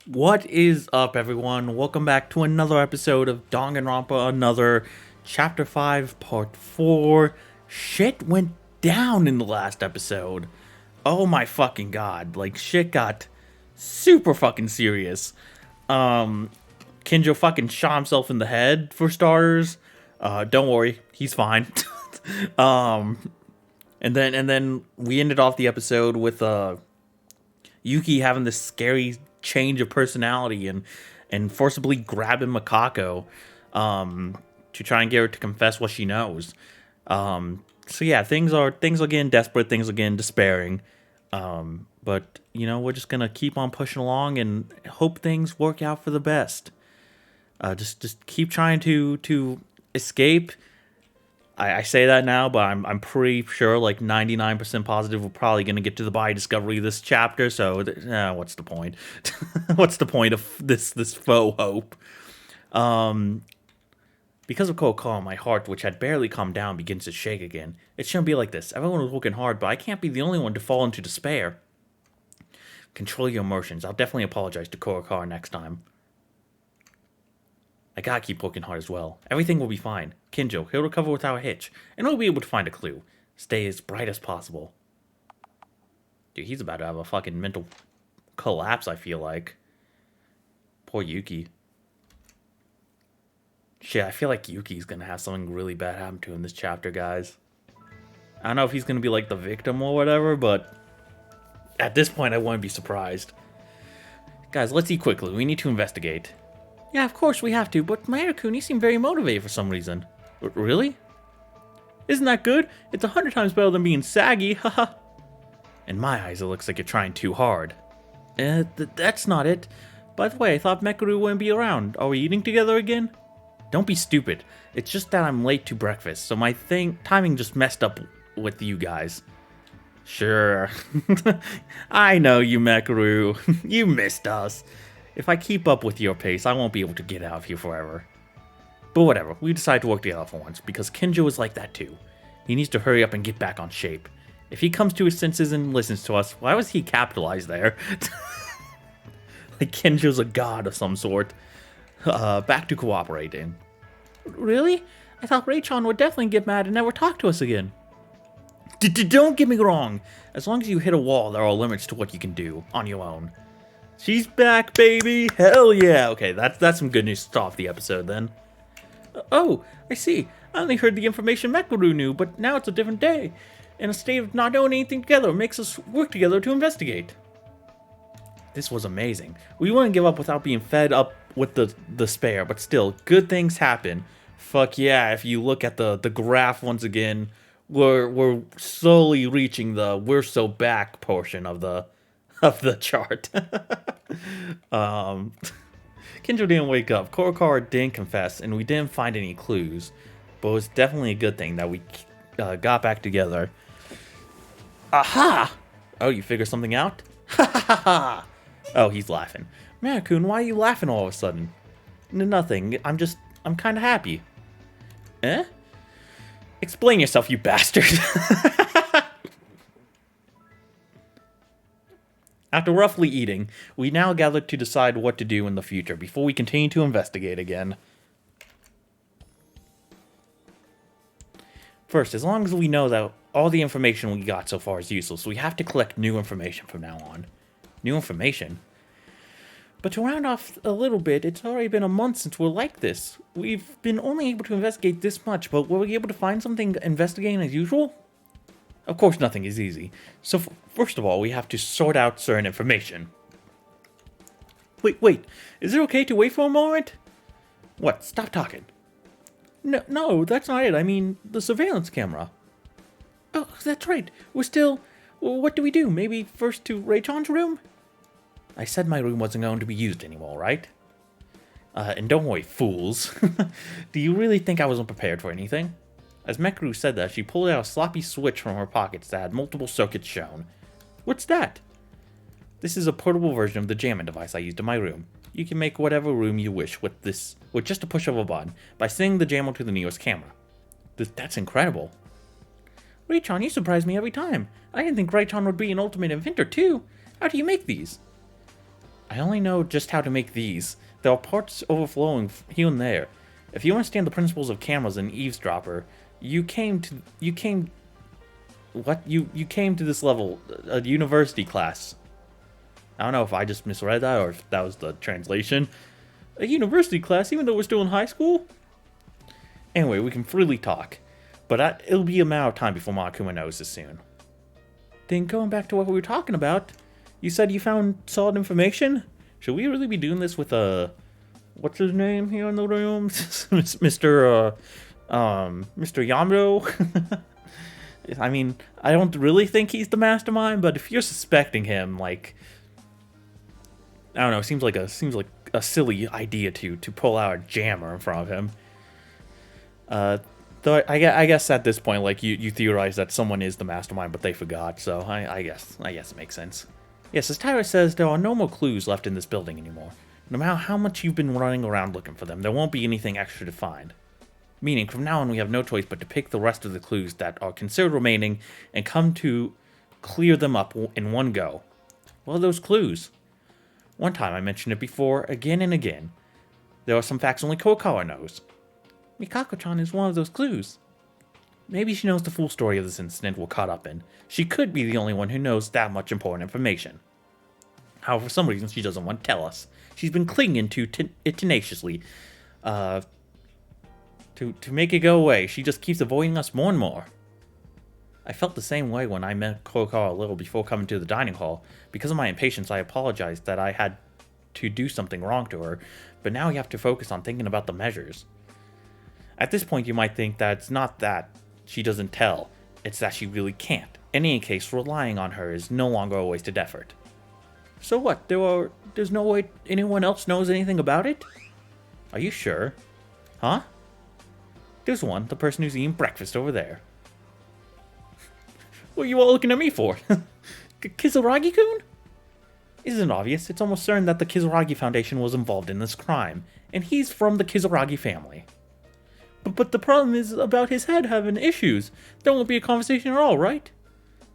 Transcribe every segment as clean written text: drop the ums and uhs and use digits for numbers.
What is up, everyone? Welcome back to another episode of Danganronpa Another, Chapter 5, Part 4. Shit went down in the last episode. Oh my fucking god. Like, shit got super fucking serious. Kinjo fucking shot himself in the head, for starters. Don't worry, he's fine. And then we ended off the episode with, Yuki having this scary change of personality and forcibly grabbing Mikako to try and get her to confess what she knows. So yeah, things are getting desperate, things are getting despairing. But you know, we're just gonna keep on pushing along and hope things work out for the best. Just keep trying to escape. I say that now, but I'm pretty sure, like 99% positive, we're probably going to get to the body discovery of this chapter. So, what's the point? What's the point of this faux hope? Because of Kurokawa, my heart, which had barely calmed down, begins to shake again. It shouldn't be like this. Everyone was working hard, but I can't be the only one to fall into despair. Control your emotions. I'll definitely apologize to Kurokawa next time. I gotta keep working hard as well. Everything will be fine. Kinjo, he'll recover without a hitch, and we'll be able to find a clue. Stay as bright as possible. Dude, he's about to have a fucking mental collapse, I feel like. Poor Yuki. Shit, I feel like Yuki's gonna have something really bad happen to him this chapter, guys. I don't know if he's gonna be like the victim or whatever, but at this point I wouldn't be surprised. Guys, let's eat quickly. We need to investigate. Yeah, of course we have to, but Maeda-kun, you seem very motivated for some reason. Really? Isn't that good? It's 100 times better than being saggy, haha. In my eyes, it looks like you're trying too hard. That's not it. By the way, I thought Mekaru wouldn't be around. Are we eating together again? Don't be stupid. It's just that I'm late to breakfast, so my timing just messed up with you guys. Sure. I know you, Mekaru. You missed us. If I keep up with your pace, I won't be able to get out of here forever. But whatever, we decided to work together for once, because Kinjo is like that too. He needs to hurry up and get back on shape. If he comes to his senses and listens to us, why was he capitalized there? Like Kinjo's a god of some sort. Back to cooperating. Really? I thought Ray-chan would definitely get mad and never talk to us again. Don't get me wrong. As long as you hit a wall, there are limits to what you can do on your own. She's back, baby! Hell yeah! Okay, that's some good news to start off the episode, then. Oh, I see. I only heard the information Mekaru knew, but now it's a different day. In a state of not knowing anything together makes us work together to investigate. This was amazing. We wouldn't give up without being fed up with the despair, but still, good things happen. Fuck yeah, if you look at the graph once again, we're slowly reaching the we're so back portion of the chart. Kinjo didn't wake up, Kurokawa didn't confess, and we didn't find any clues. But it was definitely a good thing that we got back together. Aha! Oh, you figured something out? Ha ha ha ha! Oh, he's laughing. Maeda-kun, why are you laughing all of a sudden? Nothing, I'm kinda happy. Eh? Explain yourself, you bastard! After roughly eating, we now gather to decide what to do in the future before we continue to investigate again. First, as long as we know that all the information we got so far is useless, we have to collect new information from now on. New information? But to round off a little bit, it's already been a month since we're like this. We've been only able to investigate this much, but were we able to find something investigating as usual? Of course, nothing is easy. So, first of all, we have to sort out certain information. Wait. Is it okay to wait for a moment? What? Stop talking. No, that's not it. I mean, the surveillance camera. Oh, that's right. We're still... What do we do? Maybe first to Ray-chan's room? I said my room wasn't going to be used anymore, right? And don't worry, fools. Do you really think I wasn't prepared for anything? As Mekaru said that, she pulled out a sloppy switch from her pockets that had multiple circuits shown. What's that? This is a portable version of the jamming device I used in my room. You can make whatever room you wish with just a push of a button by sending the jammer to the nearest camera. That's incredible. Ray-chan, you surprise me every time. I didn't think Ray-chan would be an ultimate inventor too. How do you make these? I only know just how to make these. There are parts overflowing here and there. If you understand the principles of cameras and eavesdropper, you came to this level, a university class. I don't know if I just misread that or if that was the translation. A university class, even though we're still in high school? Anyway, we can freely talk. But it'll be a matter of time before Monokuma knows this soon. Then going back to what we were talking about, you said you found solid information? Should we really be doing this with what's his name here in the room? Mr. Yamato? I mean, I don't really think he's the mastermind, but if you're suspecting him, like, I don't know, it seems like a silly idea to pull out a jammer in front of him. Though I guess at this point, like, you theorize that someone is the mastermind, but they forgot, so I guess it makes sense. Yes, as Taira says, there are no more clues left in this building anymore. No matter how much you've been running around looking for them, there won't be anything extra to find. Meaning, from now on, we have no choice but to pick the rest of the clues that are considered remaining and come to clear them up in one go. What are those clues? One time I mentioned it before, again and again. There are some facts only Kurokawa knows. Mikako-chan is one of those clues. Maybe she knows the full story of this incident we're caught up in. She could be the only one who knows that much important information. However, for some reason, she doesn't want to tell us. She's been clinging to it tenaciously. To make it go away, she just keeps avoiding us more and more. I felt the same way when I met Kurokawa a little before coming to the dining hall. Because of my impatience, I apologized that I had to do something wrong to her, but now we have to focus on thinking about the measures. At this point, you might think that it's not that she doesn't tell, it's that she really can't. In any case, relying on her is no longer a wasted effort. So what, there's no way anyone else knows anything about it? Are you sure? Huh? There's one, the person who's eating breakfast over there. What are you all looking at me for? Kizuragi-kun? Isn't it obvious? It's almost certain that the Kizuragi Foundation was involved in this crime, and he's from the Kizuragi family. But the problem is about his head having issues. There won't be a conversation at all, right?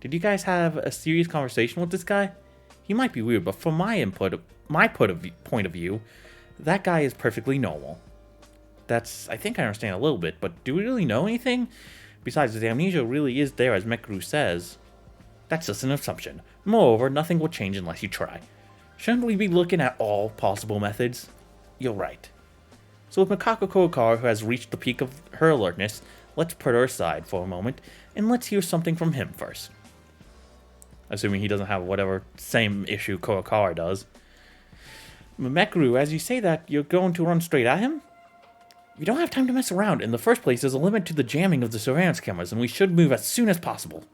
Did you guys have a serious conversation with this guy? He might be weird, but from my point of view, that guy is perfectly normal. I think I understand a little bit, but do we really know anything? Besides, the amnesia really is there, as Mikuru says. That's just an assumption. Moreover, nothing will change unless you try. Shouldn't we be looking at all possible methods? You're right. So with Mikako Kurokawa, who has reached the peak of her alertness, let's put her aside for a moment, and let's hear something from him first. Assuming he doesn't have whatever same issue Kurokawa does. Mikuru, as you say that, you're going to run straight at him? We don't have time to mess around. In the first place, there's a limit to the jamming of the surveillance cameras, and we should move as soon as possible.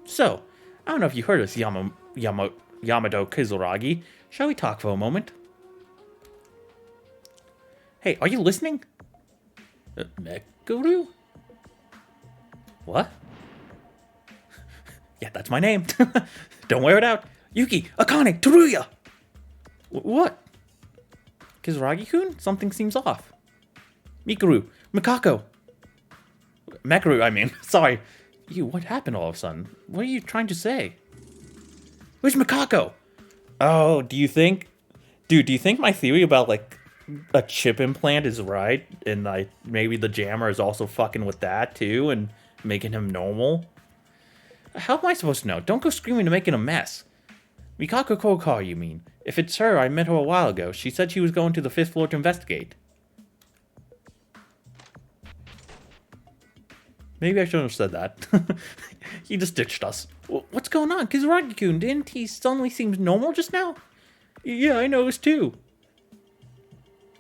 So, I don't know if you heard us, Yamato Kizuragi. Shall we talk for a moment? Hey, are you listening? Mikuru? What? Yeah, that's my name. Don't wear it out. Yuki, Akane, Taira! What? Kizuragi-kun? Something seems off. Mikuru, Mikako. Mikuru, I mean. Sorry. What happened all of a sudden? What are you trying to say? Where's Mikako? Oh, do you think my theory about, like, a chip implant is right? And, like, maybe the jammer is also fucking with that, too, and making him normal? How am I supposed to know? Don't go screaming and making a mess. Mikako Kurokawa, you mean? If it's her, I met her a while ago. She said she was going to the 5th floor to investigate. Maybe I shouldn't have said that. He just ditched us. What's going on? Kizuragi-kun, didn't he suddenly seem normal just now? Yeah, I noticed too.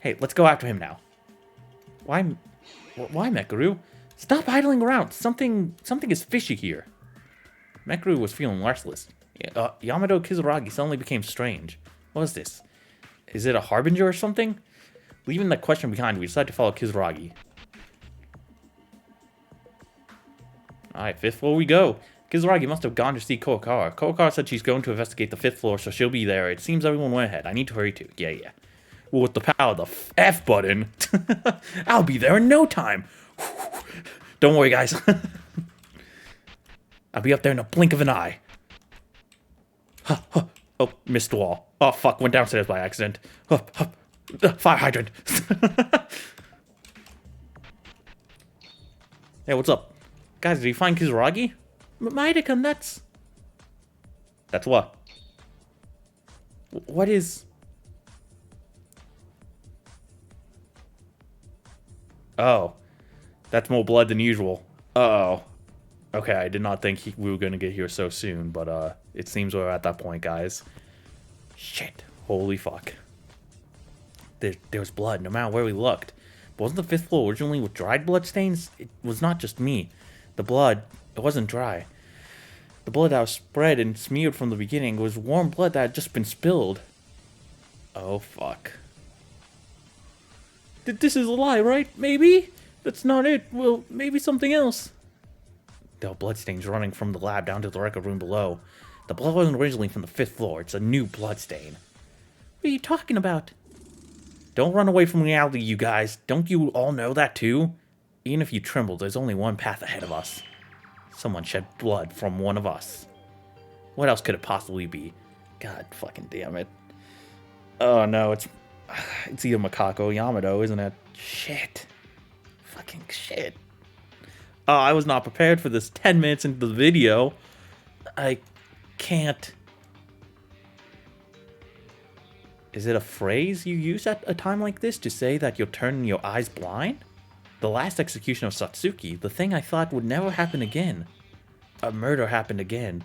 Hey, let's go after him now. Why, Mikuru? Stop idling around. Something is fishy here. Mikuru was feeling restless. Yamato Kizuragi suddenly became strange. What is this? Is it a harbinger or something? Leaving that question behind, we decided to follow Kizuragi. Alright, 5th floor we go. Kizuragi must have gone to see Kurokawa. Kurokawa said she's going to investigate the 5th floor, so she'll be there. It seems everyone went ahead. I need to hurry too. Yeah. Well, with the power of the F button, I'll be there in no time. Don't worry, guys. I'll be up there in a blink of an eye. Oh, missed the wall. Oh, fuck, went downstairs by accident. Fire hydrant. Hey, what's up? Guys, did you find Kizuragi? Maeda-kun, that's what? What is... Oh. That's more blood than usual. Uh-oh. Okay, I did not think we were going to get here so soon, but it seems we're at that point, guys. Shit. Holy fuck. There was blood, no matter where we looked. But wasn't the 5th floor originally with dried blood stains? It was not just me. The blood, it wasn't dry. The blood that was spread and smeared from the beginning was warm blood that had just been spilled. Oh, fuck. This is a lie, right? Maybe? That's not it. Well, maybe something else. There were bloodstains running from the lab down to the record room below. The blood wasn't originally from the 5th floor. It's a new bloodstain. What are you talking about? Don't run away from reality, you guys. Don't you all know that too? Even if you tremble, there's only one path ahead of us. Someone shed blood from one of us. What else could it possibly be? God fucking damn it. Oh no, it's either Mikako or Yamato, isn't it? Shit. Fucking shit. Oh, I was not prepared for this 10 minutes into the video. I can't... Is it a phrase you use at a time like this to say that you'll turn your eyes blind? The last execution of Satsuki, the thing I thought would never happen again. A murder happened again.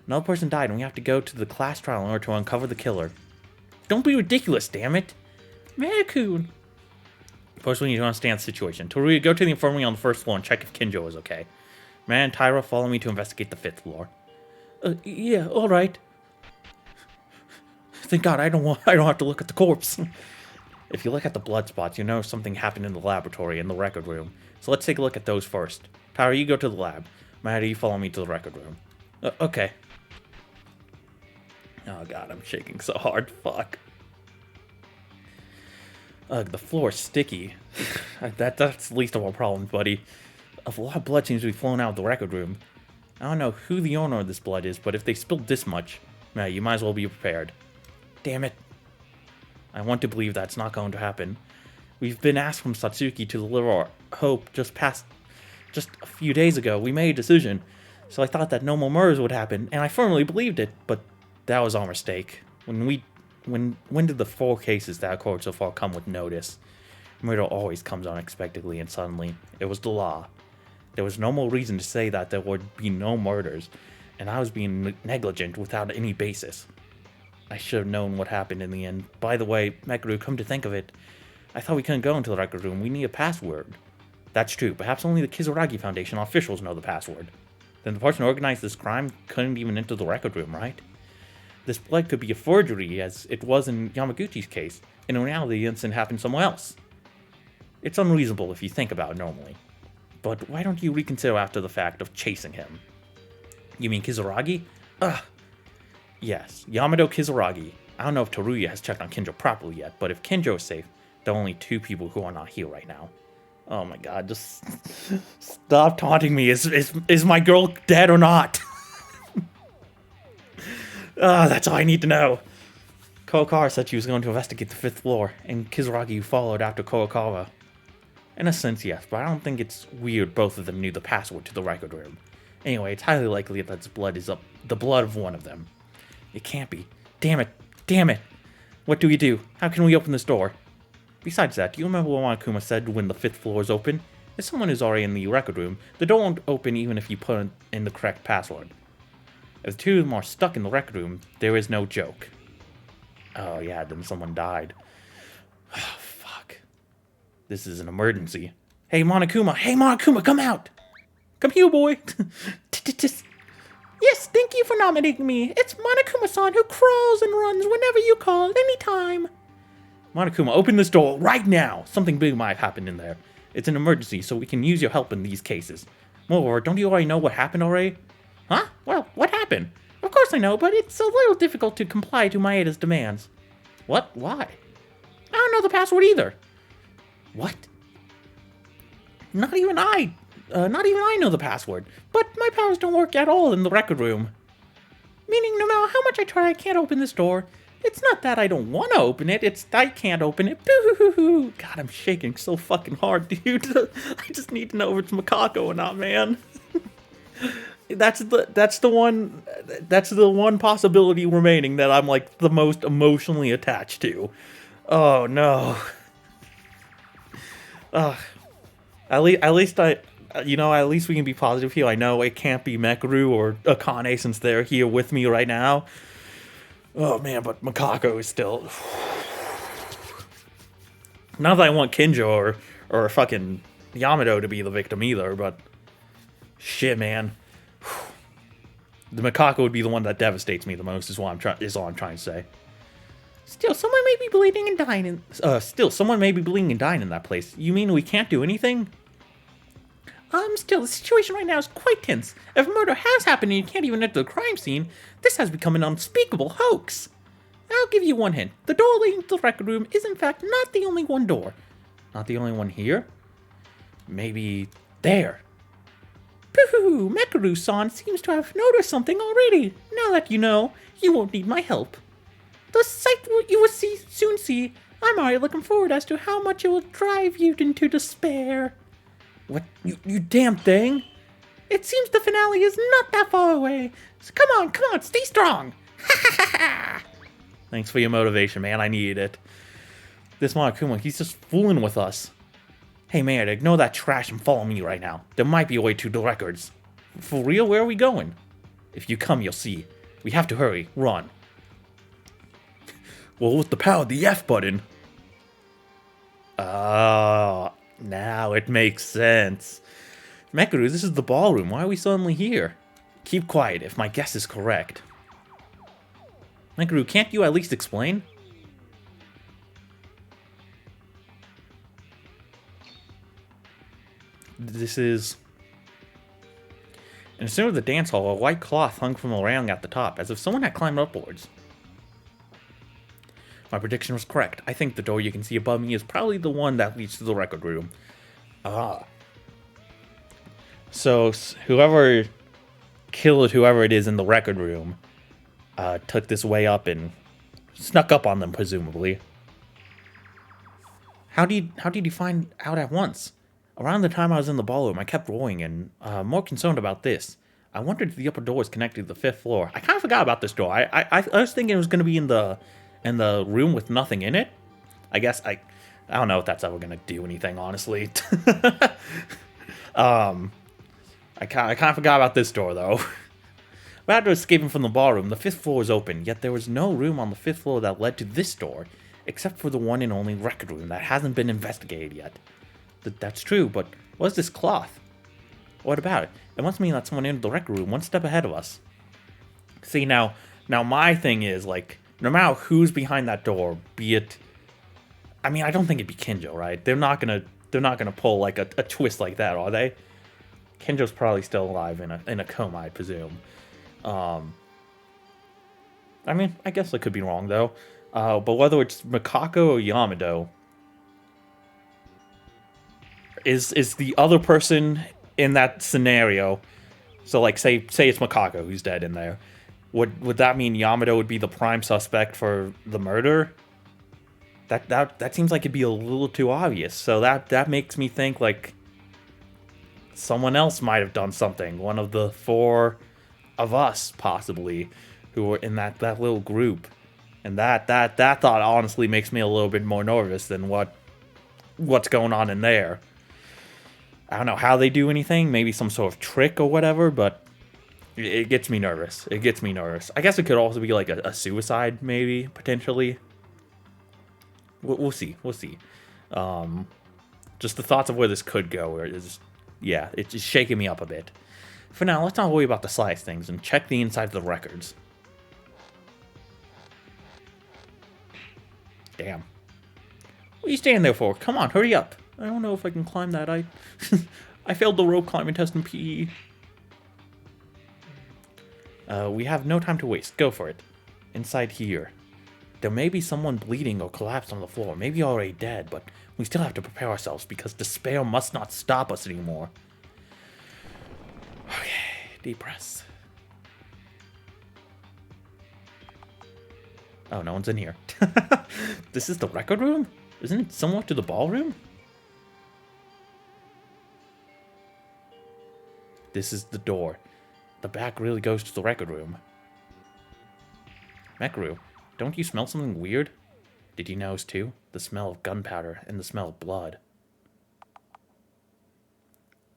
Another person died and we have to go to the class trial in order to uncover the killer. Don't be ridiculous, damn it! Maeda-kun! First, we need to understand the situation. Tsurugi, go to the infirmary on the 1st floor and check if Kinjo is okay. Man and Taira, follow me to investigate the 5th floor. Yeah, alright. Thank God, I don't have to look at the corpse. If you look at the blood spots, you know something happened in the laboratory and the record room. So let's take a look at those first. Taira, you go to the lab. Maeda, you follow me to the record room. Okay. Oh God, I'm shaking so hard. Fuck. Ugh, the floor is sticky. That's the least of our problems, buddy. A lot of blood seems to be flowing out of the record room. I don't know who the owner of this blood is, but if they spilled this much, man, you might as well be prepared. Damn it. I want to believe that's not going to happen. We've been asked from Satsuki to deliver our hope just a few days ago. We made a decision, so I thought that no more murders would happen, and I firmly believed it, but that was our mistake. When did the 4 cases that occurred so far come with notice? Murder always comes unexpectedly and suddenly. It was the law. There was no more reason to say that there would be no murders, and I was being negligent without any basis. I should have known what happened in the end. By the way, Mekaru, come to think of it, I thought we couldn't go into the record room. We need a password. That's true. Perhaps only the Kizuragi Foundation officials know the password. Then the person who organized this crime couldn't even enter the record room, right? This blood could be a forgery, as it was in Yamaguchi's case. And in reality, the incident happened somewhere else. It's unreasonable if you think about it normally. But why don't you reconsider after the fact of chasing him? You mean Kizuragi? Ugh. Yes, Yamato Kizuragi. I don't know if Tsurugi has checked on Kinjo properly yet, but if Kinjo is safe, there are only 2 people who are not here right now. Oh my God, just stop taunting me. Is my girl dead or not? That's all I need to know. Kurokawa said she was going to investigate the 5th floor, and Kizuragi followed after Kurokawa. In a sense, yes, but I don't think it's weird both of them knew the password to the record room. Anyway, it's highly likely that this blood is the blood of one of them. It can't be. Damn it. What do we do? How can we open this door? Besides that, do you remember what Monokuma said when the 5th floor is open? If someone is already in the record room, the door won't open even if you put in the correct password. If the 2 of them are stuck in the record room, there is no joke. Oh yeah, then someone died. Oh, fuck. This is an emergency. Hey Monokuma, come out! Come here, boy! Yes, thank you for nominating me. It's Monokuma-san who crawls and runs whenever you call, anytime. Monokuma, open this door right now. Something big might have happened in there. It's an emergency, so we can use your help in these cases. Moreover, don't you already know what happened already? Huh? Well, what happened? Of course I know, but it's a little difficult to comply to Maeda's demands. What? Why? I don't know the password either. What? Not even I know the password, but my powers don't work at all in the record room. Meaning no matter how much I try, I can't open this door. It's not that I don't want to open it, it's I can't open it. Boo-hoo-hoo-hoo. God, I'm shaking so fucking hard, dude. I just need to know if it's Mikako or not, man. That's the one possibility remaining that I'm like the most emotionally attached to. Oh no. At least we can be positive here. I know it can't be Mekaru or Akane since they're here with me right now. Oh man, but Mikako is still. Not that I want Kinjo or fucking Yamato to be the victim either, but shit, man. The Mikako would be the one that devastates me the most. Is all I'm trying to say. Still, someone may be bleeding and dying in that place. You mean we can't do anything? Still, the situation right now is quite tense. If a murder has happened and you can't even enter the crime scene, this has become an unspeakable hoax. I'll give you one hint. The door leading to the record room is in fact not the only one door. Not the only one here? Maybe there. Pooh, Mekaru-san seems to have noticed something already. Now that you know, you won't need my help. The sight you will soon see. I'm already looking forward as to how much it will drive you into despair. What? You damn thing! It seems the finale is not that far away. So come on, stay strong! Ha ha ha! Thanks for your motivation, man. I needed it. This Monokuma, he's just fooling with us. Hey, man, ignore that trash and follow me right now. There might be a way to the records. For real, where are we going? If you come, you'll see. We have to hurry. Run. Well, with the power of the F button. Oh, now it makes sense. Mekaru, this is the ballroom. Why are we suddenly here? Keep quiet if my guess is correct. Mekaru, can't you at least explain? This is... In the center of the dance hall, a white cloth hung from a railing at the top, as if someone had climbed upwards. My prediction was correct. I think the door you can see above me is probably the one that leads to the record room. So, whoever killed whoever it is in the record room took this way up and snuck up on them, presumably. How did you find out at once? Around the time I was in the ballroom, I kept rolling and more concerned about this. I wondered if the upper door was connected to the 5th floor. I kind of forgot about this door. I was thinking it was going to be in the room with nothing in it. I guess I don't know if that's ever going to do anything, honestly. I kind of forgot about this door, though. But after escaping from the ballroom, the 5th floor was open, yet there was no room on the 5th floor that led to this door, except for the one and only record room that hasn't been investigated yet. That's true, but what's this cloth? What about it? It must mean that someone entered the record room one step ahead of us. See, now my thing is, like, no matter who's behind that door, be it... I mean, I don't think it'd be Kinjo, right? They're not gonna pull, like, a twist like that, are they? Kinjo's probably still alive in a coma, I presume. I mean, I guess I could be wrong, though. But whether it's Mikako or Yamato... Is the other person in that scenario, so like say it's Mikako who's dead in there, would that mean Yamato would be the prime suspect for the murder? That seems like it'd be a little too obvious. So that makes me think like someone else might have done something. One of the 4 of us possibly who were in that little group, and that thought honestly makes me a little bit more nervous than what's going on in there. I don't know how they do anything, maybe some sort of trick or whatever, but it gets me nervous. It gets me nervous. I guess it could also be like a suicide, maybe, potentially. We'll see. We'll see. Just the thoughts of where this could go, it's just shaking me up a bit. For now, let's not worry about the slice things and check the inside of the records. Damn. What are you standing there for? Come on, hurry up. I don't know if I can climb that. I failed the rope climbing test in PE. We have no time to waste. Go for it. Inside here. There may be someone bleeding or collapsed on the floor. Maybe already dead, but we still have to prepare ourselves because despair must not stop us anymore. Okay, deep breaths. Oh, no one's in here. This is the record room? Isn't it similar to the ballroom? This is the door. The back really goes to the record room. Mekaru, don't you smell something weird? Did you notice too? The smell of gunpowder and the smell of blood.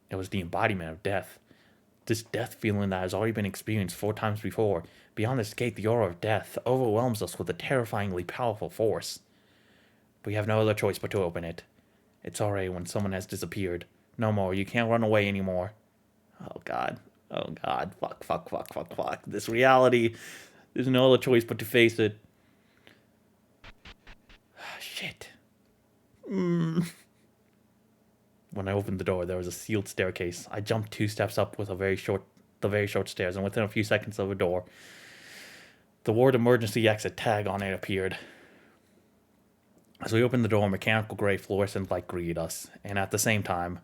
It was the embodiment of death. This death feeling that has already been experienced 4 times before. Beyond this gate, the aura of death overwhelms us with a terrifyingly powerful force. We have no other choice but to open it. It's alright when someone has disappeared. No more, you can't run away anymore. Oh god. Oh god. Fuck, fuck, fuck, fuck, fuck. This reality. There's no other choice but to face it. Shit. When I opened the door, there was a sealed staircase. I jumped 2 steps up with the very short stairs, and within a few seconds of the door, the word emergency exit tag on it appeared. As we opened the door, mechanical gray fluorescent light greeted us, and at the same time,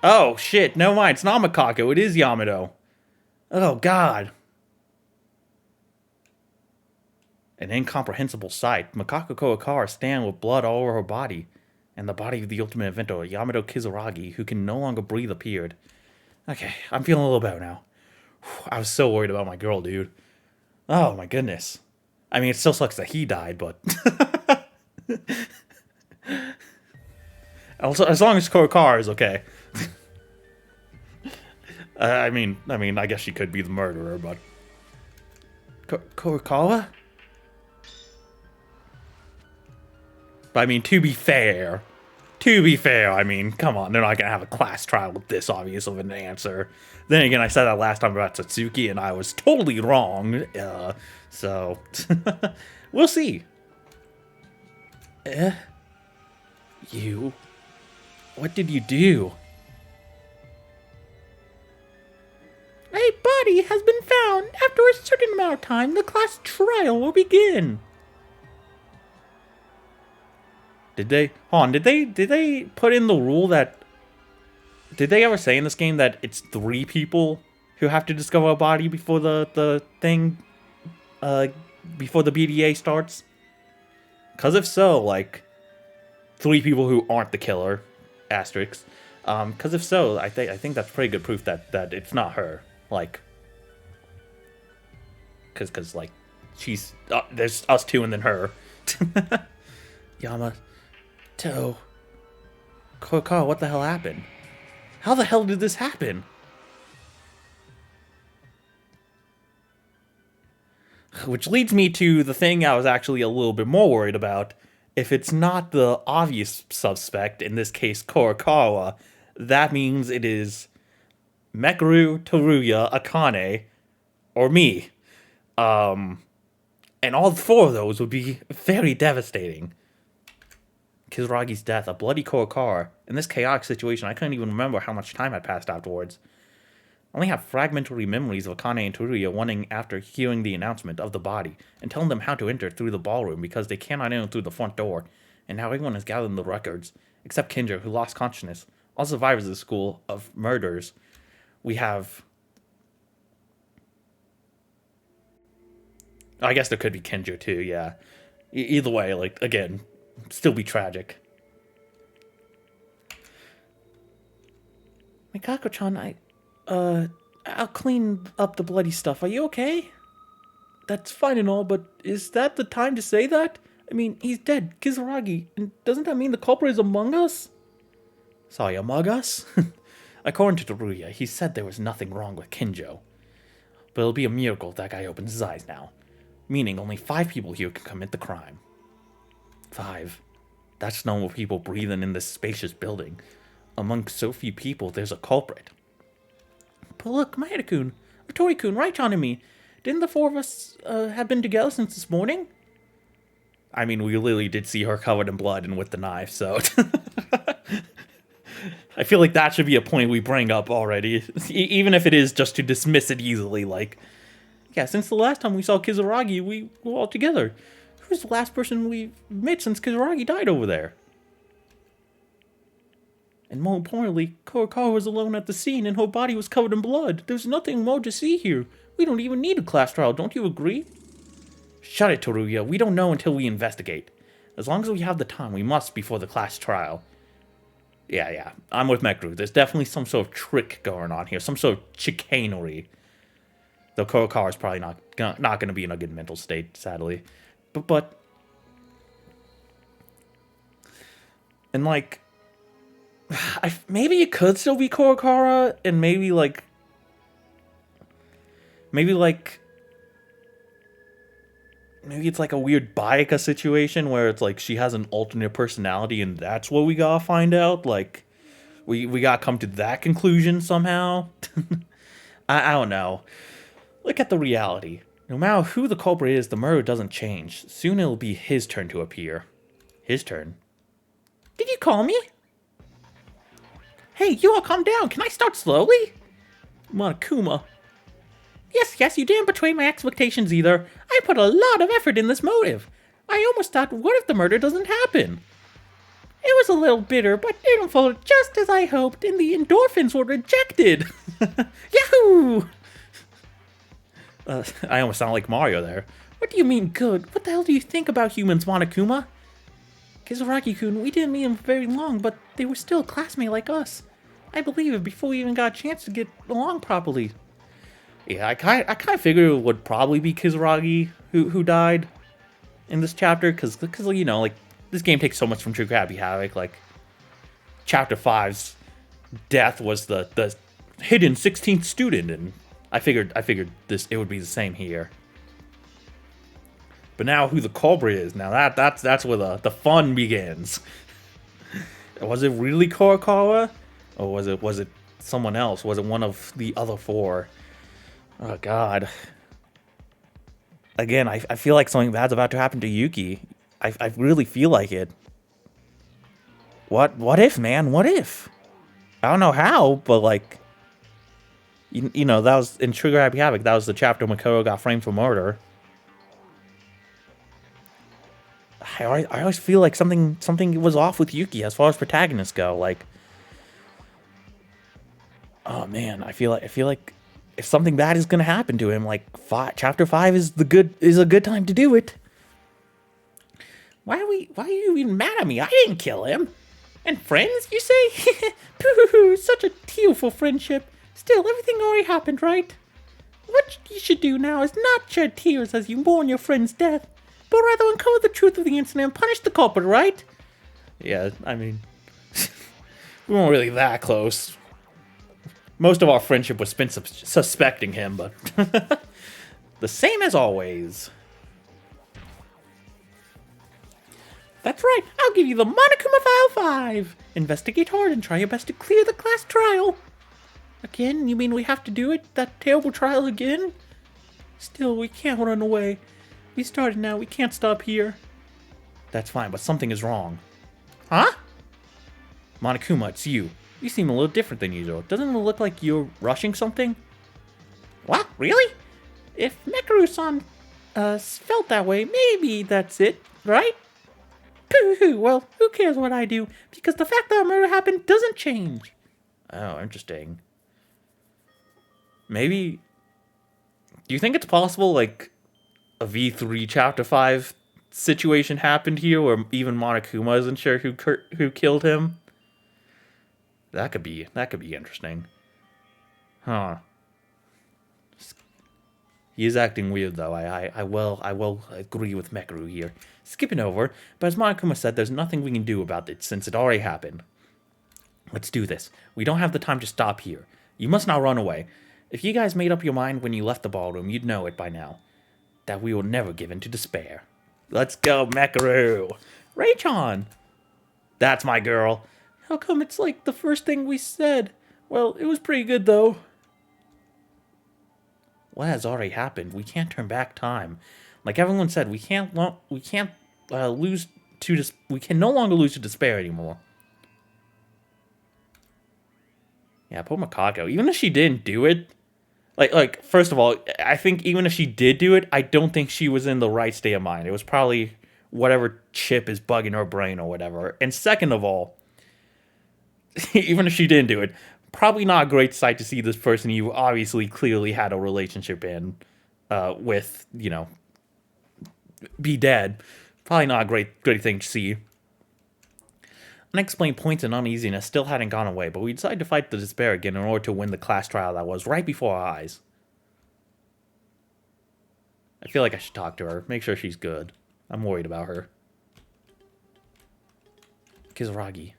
oh shit, no mind, it's not Mikako, it is Yamato. Oh god. An incomprehensible sight. Mikako Kurokawa stand with blood all over her body, and the body of the ultimate inventor, Yamato Kizuragi, who can no longer breathe, appeared. Okay, I'm feeling a little better now. I was so worried about my girl, dude. Oh my goodness. I mean, it still sucks that he died, but... also, as long as Kurokawa is okay. I mean, I guess she could be the murderer, but... Kurokawa? But I mean, to be fair, I mean, come on, they're not gonna have a class trial with this obvious of an answer. Then again, I said that last time about Satsuki, and I was totally wrong. So, we'll see. You? What did you do? A body has been found. After a certain amount of time, the class trial will begin. Did they put in the rule that... Did they ever say in this game that it's 3 people who have to discover a body before the thing... before the BDA starts? Because if so, like... 3 people who aren't the killer. Asterisks. Because if so, I think that's pretty good proof that it's not her. Like... Because like... She's... there's us 2 and then her. Yamato. Kurokawa, what the hell happened? How the hell did this happen? Which leads me to the thing I was actually a little bit more worried about. If it's not the obvious suspect, in this case Kurokawa, that means it is Mekaru, Teruya, Akane, or me. And all 4 of those would be very devastating. Kizuragi's death, a bloody Kurokawa. In this chaotic situation, I couldn't even remember how much time had passed afterwards. I only have fragmentary memories of Akane and Teruya running after hearing the announcement of the body and telling them how to enter through the ballroom because they cannot enter through the front door. And now everyone has gathered the records, except Kinjo, who lost consciousness. All survivors of the school of murders. We have... I guess there could be Kinjo too, yeah. Either way, like, again... Still be tragic. Mikako-chan, I'll clean up the bloody stuff. Are you okay? That's fine and all, but is that the time to say that? I mean, he's dead, Kizuragi, and doesn't that mean the culprit is among us? Sorry, among us? According to Teruya, he said there was nothing wrong with Kinjo. But it'll be a miracle if that guy opens his eyes now. Meaning only 5 people here can commit the crime. 5. That's normal people breathing in this spacious building. Among so few people, there's a culprit. But look, Maeda-kun, or Tori-kun, right on to me. Didn't the 4 of us have been together since this morning? I mean, we literally did see her covered in blood and with the knife, so... I feel like that should be a point we bring up already. Even if it is just to dismiss it easily, like... Yeah, since the last time we saw Kizuragi, we were all together. Who's the last person we've met since Kizuragi died over there? And more importantly, Kurokawa was alone at the scene and her body was covered in blood. There's nothing more to see here. We don't even need a class trial, don't you agree? Shut it, Teruya. We don't know until we investigate. As long as we have the time, we must before the class trial. Yeah, I'm with Mekru. There's definitely some sort of trick going on here, some sort of chicanery. Though Kurokawa's probably not going to be in a good mental state, sadly. But... And, like... maybe it could still be Kurokawa, and maybe, like... Maybe it's like a weird Bayaka situation where it's like she has an alternate personality and that's what we gotta find out. Like, we gotta come to that conclusion somehow. I don't know. Look at the reality. No matter who the culprit is, the murder doesn't change. Soon it'll be his turn to appear. His turn? Did you call me? Hey, you all calm down. Can I start slowly? Monokuma. Yes, you didn't betray my expectations either. I put a lot of effort in this motive. I almost thought, what if the murder doesn't happen? It was a little bitter, but it unfolded just as I hoped, and the endorphins were rejected. Yahoo! I almost sound like Mario there. What do you mean good? What the hell do you think about humans, Monokuma? Kizaragi-kun, we didn't meet them very long, but they were still a classmate like us. I believe it before we even got a chance to get along properly. Yeah, I kind of figured it would probably be Kizaragi who died in this chapter, because you know, like, this game takes so much from True Happy Havoc. Like, Chapter 5's death was the hidden 16th student, and I figured it would be the same here. But now who the culprit is, now that's where the fun begins. Was it really Kurokawa? Or was it someone else? Was it one of the other four? Oh god. Again, I feel like something bad's about to happen to Yuki. I really feel like it. What if, man? What if? I don't know how, but like... You know, that was in Trigger Happy Havoc, that was the chapter Makoto got framed for murder. I always feel like something was off with Yuki as far as protagonists go. Like... Oh man, I feel like if something bad is gonna happen to him, like Chapter 5 is a good time to do it. Why are you even mad at me? I didn't kill him. And friends, you say? Pooh, such a tearful friendship. Still, everything already happened, right? What you should do now is not shed tears as you mourn your friend's death, but rather uncover the truth of the incident and punish the culprit, right? Yeah, I mean, we weren't really that close. Most of our friendship was spent suspecting him, but the same as always. That's right, I'll give you the Monokuma File 5. Investigate hard and try your best to clear the class trial. Again? You mean we have to do it? That terrible trial again? Still, we can't run away. We started now, we can't stop here. That's fine, but something is wrong. Huh? Monokuma, it's you. You seem a little different than usual. Doesn't it look like you're rushing something? What? Really? If Mekaru-san felt that way, maybe that's it, right? Pooh, well, who cares what I do? Because the fact that a murder happened doesn't change. Oh, interesting. Maybe... Do you think it's possible, like, a V3 Chapter 5 situation happened here where even Monokuma isn't sure who killed him? That could be interesting. Huh. He is acting weird though. I will agree with Mekaru here. Skipping over, but as Monokuma said, there's nothing we can do about it since it already happened. Let's do this. We don't have the time to stop here. You must not run away. If you guys made up your mind when you left the ballroom, you'd know it by now. That we will never give in to despair. Let's go, Mekaru! Ray-chan! That's my girl. How come it's like the first thing we said? Well, it was pretty good though. What has already happened? We can't turn back time. Like everyone said, we can no longer lose to despair anymore. Yeah, poor Mikako. Even if she didn't do it, like first of all, I think even if she did do it, I don't think she was in the right state of mind. It was probably whatever chip is bugging her brain or whatever. And second of all, even if she didn't do it, probably not a great sight to see this person you obviously clearly had a relationship in with, you know, be dead. Probably not a great thing to see. Unexplained points and uneasiness still hadn't gone away, but we decided to fight the despair again in order to win the class trial that was right before our eyes. I feel like I should talk to her, make sure she's good. I'm worried about her. Kizuragi.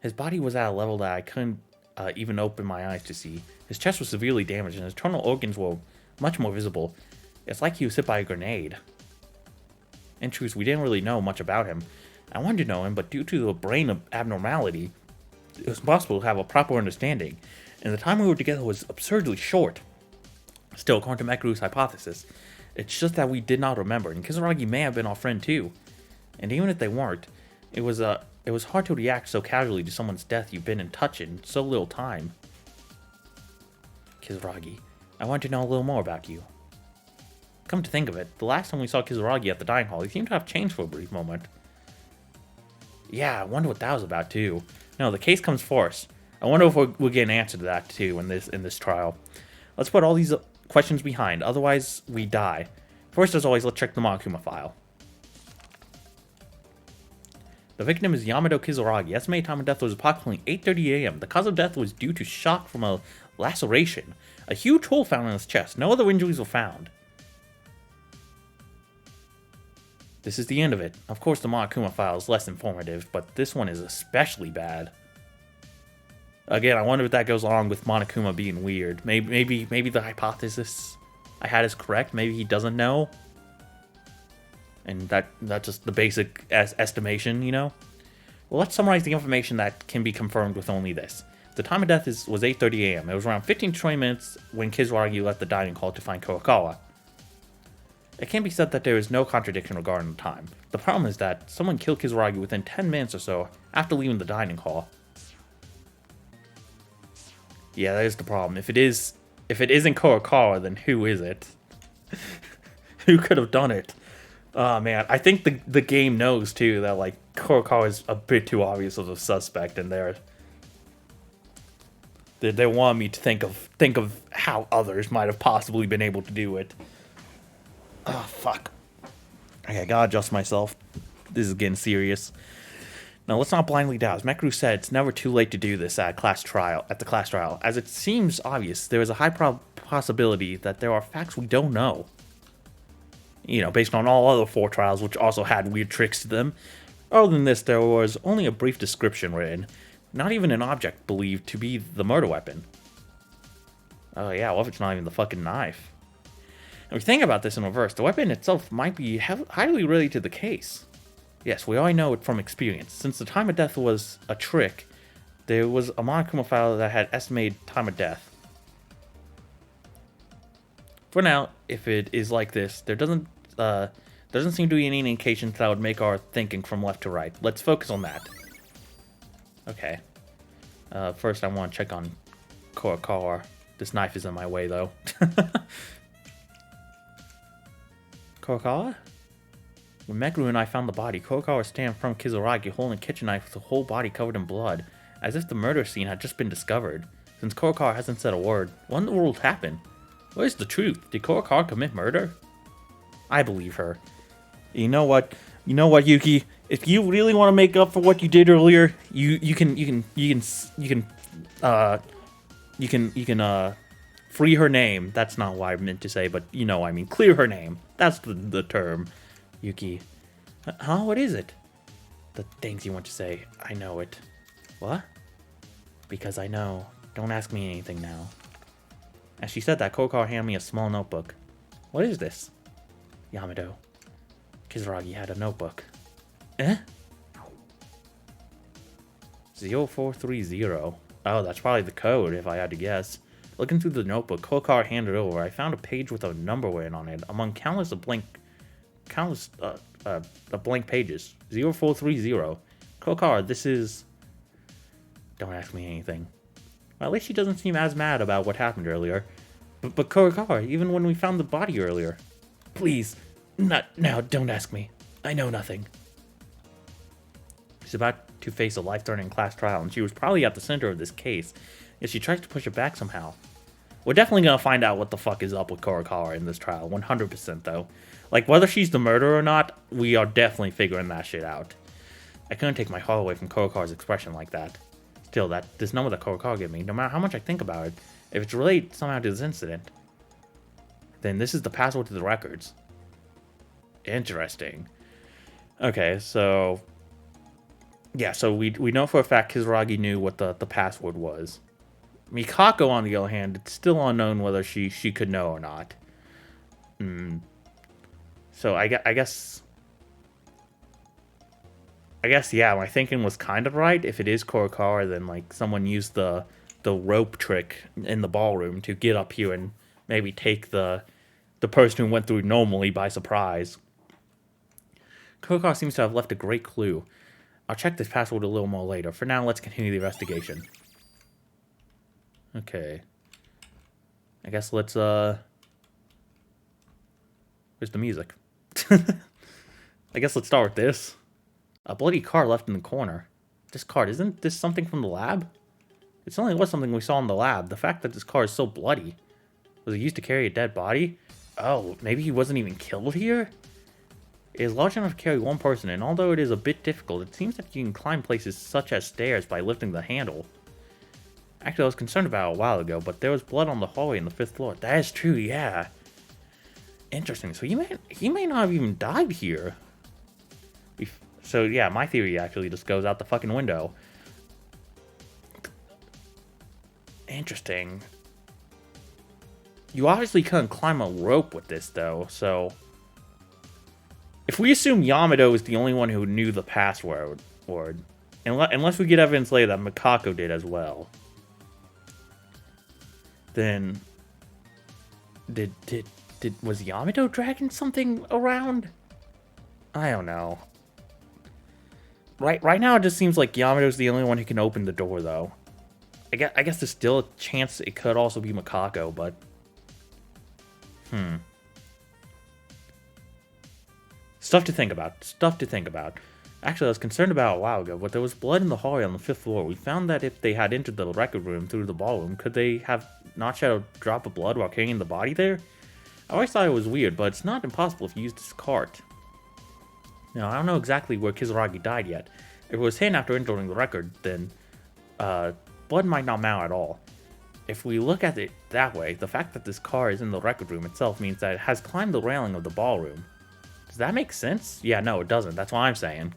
His body was at a level that I couldn't even open my eyes to see. His chest was severely damaged and his internal organs were much more visible. It's like he was hit by a grenade. In truth, we didn't really know much about him. I wanted to know him, but due to the brain abnormality, it was impossible to have a proper understanding, and the time we were together was absurdly short. Still, according to Mekaru's hypothesis, it's just that we did not remember, and Kizuragi may have been our friend too. And even if they weren't, it was hard to react so casually to someone's death you've been in touch in so little time. Kizuragi, I want to know a little more about you. Come to think of it, the last time we saw Kizuragi at the dining hall, he seemed to have changed for a brief moment. Yeah, I wonder what that was about too. No, the case comes first. I wonder if we'll get an answer to that too in this trial. Let's put all these questions behind, otherwise we die. First, as always, let's check the Monokuma file. The victim is Yamado Kizuragi. Estimated time of death was approximately 8:30 a.m. The cause of death was due to shock from a laceration. A huge hole found in his chest. No other injuries were found. This is the end of it. Of course, the Monokuma file is less informative, but this one is especially bad. Again, I wonder if that goes along with Monokuma being weird. Maybe the hypothesis I had is correct. Maybe he doesn't know. And that's just the basic estimation, you know? Well, let's summarize the information that can be confirmed with only this. The time of death was 8:30 a.m. It was around 15 to 20 minutes when Kizuragi left the dining hall to find Kurokawa. It can be said that there is no contradiction regarding the time. The problem is that someone killed Kizuragi within 10 minutes or so after leaving the dining hall. Yeah, that is the problem. If it isn't Kurokawa, then who is it? Who could have done it? Oh man, I think the game knows too that like Kurokawa is a bit too obvious of a suspect, and they want me to think of how others might have possibly been able to do it. Oh, fuck. Okay, I gotta adjust myself. This is getting serious. Now, let's not blindly doubt. As Mekaru said, it's never too late to do this at the class trial. As it seems obvious, there is a high possibility that there are facts we don't know. You know, based on all other 4 trials, which also had weird tricks to them. Other than this, there was only a brief description written. Not even an object believed to be the murder weapon. Oh yeah, what if it's not even the fucking knife? If we think about this in reverse, the weapon itself might be highly related to the case. Yes, we already know it from experience. Since the time of death was a trick, there was a Monokuma file that had estimated time of death. For now, if it is like this, there doesn't seem to be any indications that would make our thinking from left to right. Let's focus on that. Okay. First, I want to check on Kurokawa. This knife is in my way, though. Kurokawa? When Mekaru and I found the body, Kurokawa was standing in front of Kizuragi holding a kitchen knife with the whole body covered in blood, as if the murder scene had just been discovered. Since Kurokawa hasn't said a word, what in the world happened? What is the truth? Did Kurokawa commit murder? I believe her. You know what, Yuki? If you really want to make up for what you did earlier, you can free her name. That's not what I meant to say, but you know, I mean, clear her name. That's the term, Yuki. Huh? What is it? The things you want to say. I know it. What? Because I know. Don't ask me anything now. As she said that, Kurokawa handed me a small notebook. What is this? Yamado. Kizuragi had a notebook. Eh? 0430. Oh, that's probably the code, if I had to guess. Looking through the notebook, Kurokawa handed it over. I found a page with a number written on it, among countless blank pages. 0430. Kurokawa, this is... Don't ask me anything. Well, at least she doesn't seem as mad about what happened earlier. But Kurokawa, even when we found the body earlier... Please, not now, don't ask me. I know nothing. She's about to face a life-threatening class trial, and she was probably at the center of this case, yet she tries to push it back somehow. We're definitely gonna find out what the fuck is up with Kurokawa in this trial, 100% though. Like, whether she's the murderer or not, we are definitely figuring that shit out. I couldn't take my heart away from Kurokawa's expression like that. Still, this number that Kurokawa gave me, no matter how much I think about it, if it's related somehow to this incident, then this is the password to the records. Interesting. Okay, so... yeah, so we know for a fact Kizuragi knew what the password was. Mikako, on the other hand, it's still unknown whether she could know or not. So I guess, yeah, my thinking was kind of right. If it is Kurokawa, then, like, someone used the rope trick in the ballroom to get up here and maybe take the person who went through normally by surprise. Kurokawa seems to have left a great clue. I'll check this password a little more later. For now, let's continue the investigation. Okay. I guess let's, where's the music? I guess let's start with this. A bloody car left in the corner. This card, isn't this something from the lab? It certainly was something we saw in the lab. The fact that this car is so bloody. Was it used to carry a dead body? Oh, maybe he wasn't even killed here? It is large enough to carry one person, and although it is a bit difficult, it seems that you can climb places such as stairs by lifting the handle. Actually, I was concerned about it a while ago, but there was blood on the hallway in the 5th floor. That is true, yeah. Interesting. So he may not have even died here. So yeah, my theory actually just goes out the fucking window. Interesting. You obviously couldn't climb a rope with this, though, so... if we assume Yamato is the only one who knew the password, unless we get evidence later that Mikako did as well, then... was Yamato dragging something around? I don't know. Right now, it just seems like Yamato's the only one who can open the door, though. I guess there's still a chance it could also be Mikako, but... Stuff to think about. Actually, I was concerned about it a while ago, but there was blood in the hallway on the 5th floor. We found that if they had entered the record room through the ballroom, could they have not shed a drop of blood while carrying the body there? I always thought it was weird, but it's not impossible if you use this cart. Now, I don't know exactly where Kizuragi died yet. If it was hidden after entering the record, then blood might not matter at all. If we look at it that way, the fact that this car is in the record room itself means that it has climbed the railing of the ballroom. Does that make sense? Yeah, no, it doesn't. That's what I'm saying.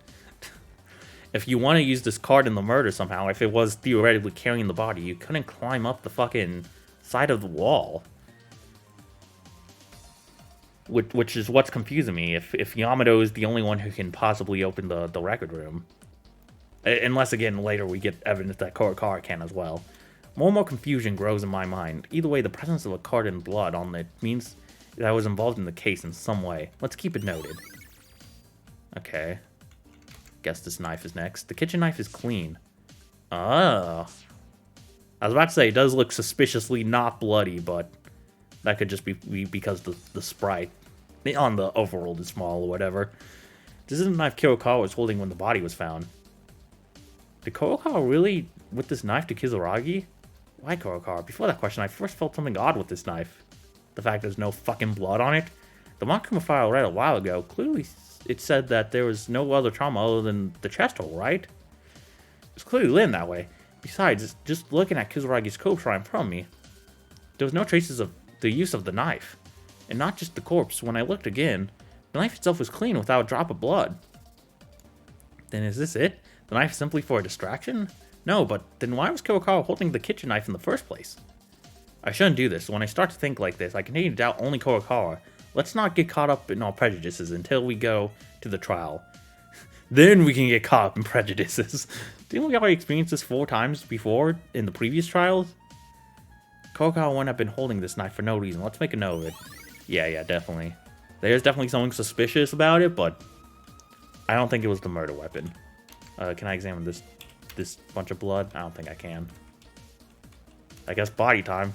If you want to use this cart in the murder somehow, if it was theoretically carrying the body, you couldn't climb up the fucking side of the wall. Which is what's confusing me, if Yamato is the only one who can possibly open the record room. Unless, again, later we get evidence that Kurokawa can as well. More and more confusion grows in my mind. Either way, the presence of a card and blood on it means that I was involved in the case in some way. Let's keep it noted. Okay. Guess this knife is next. The kitchen knife is clean. Oh. I was about to say, it does look suspiciously not bloody, but that could just be because the sprite on the overworld is small or whatever. This isn't the knife Kurokawa was holding when the body was found. Did Kurokawa really with this knife to Kizuragi? Why Kurokawa? Before that question, I first felt something odd with this knife. The fact there's no fucking blood on it. The Monokuma file I read a while ago, clearly it said that there was no other trauma other than the chest hole, right? It's clearly lit that way. Besides, just looking at Kizuragi's corpse right in front of me, there was no traces of the use of the knife. And not just the corpse. When I looked again, the knife itself was clean without a drop of blood. Then is this it? The knife simply for a distraction? No, but then why was Kurokawa holding the kitchen knife in the first place? I shouldn't do this. When I start to think like this, I continue to doubt only Kurokawa. Let's not get caught up in our prejudices until we go to the trial. Then we can get caught up in prejudices. Didn't we already experience this 4 times before in the previous trials? Kurokawa wouldn't have been holding this knife for no reason. Let's make a note of it. Yeah, definitely. There's definitely something suspicious about it, but I don't think it was the murder weapon. Can I examine this bunch of blood? I don't think I can. I guess body time.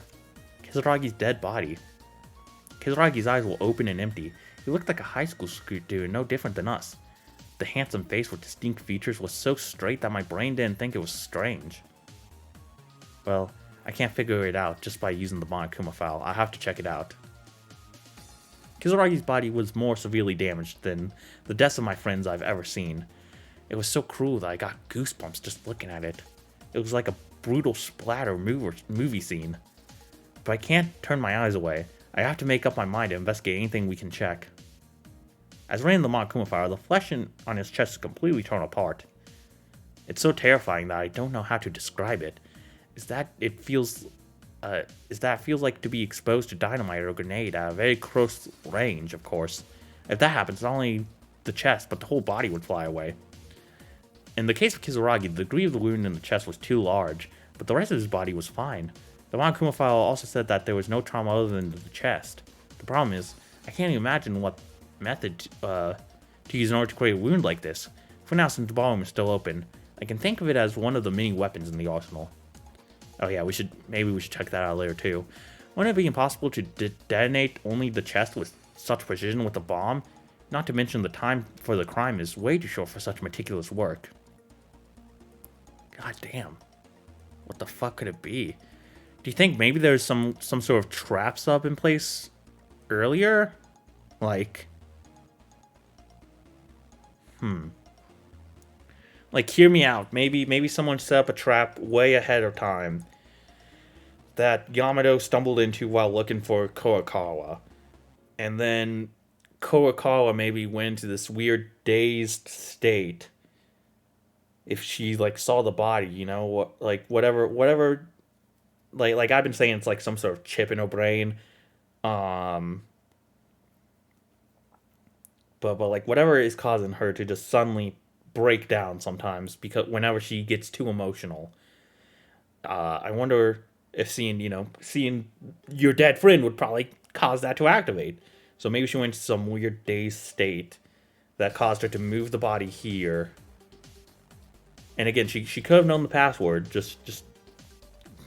Kizuragi's dead body. Kizuragi's eyes were open and empty. He looked like a high school student, no different than us. the handsome face with distinct features was so straight that my brain didn't think it was strange. Well, I can't figure it out just by using the Monokuma file. I have to check it out. Kizuragi's body was more severely damaged than the deaths of my friends I've ever seen. It was so cruel that I got goosebumps just looking at it. It was like a brutal splatter movie scene. But I can't turn my eyes away. I have to make up my mind to investigate anything we can check. As ran in the Monokuma file, the flesh on his chest is completely torn apart. It's so terrifying that I don't know how to describe it. It feels like to be exposed to dynamite or a grenade at a very close range, of course. If that happens, not only the chest, but the whole body would fly away. In the case of Kizuragi, the degree of the wound in the chest was too large, but the rest of his body was fine. The Monokuma file also said that there was no trauma other than the chest. The problem is, I can't even imagine what method to use in order to create a wound like this. For now, since the ballroom is still open, I can think of it as one of the many weapons in the arsenal. Oh yeah, maybe we should check that out later too. Wouldn't it be impossible to detonate only the chest with such precision with a bomb? Not to mention the time for the crime is way too short for such meticulous work. God damn. What the fuck could it be? Do you think maybe there's some sort of traps up in place earlier? Like... Like, hear me out. Maybe someone set up a trap way ahead of time that Yamato stumbled into while looking for Kurokawa. And then Kurokawa maybe went into this weird dazed state. If she, like, saw the body, you know, like, whatever, like I've been saying, it's like some sort of chip in her brain. But like, whatever is causing her to just suddenly break down sometimes, because whenever she gets too emotional. I wonder if seeing your dead friend would probably cause that to activate. So maybe she went into some weird dazed state that caused her to move the body here. And again, she could have known the password just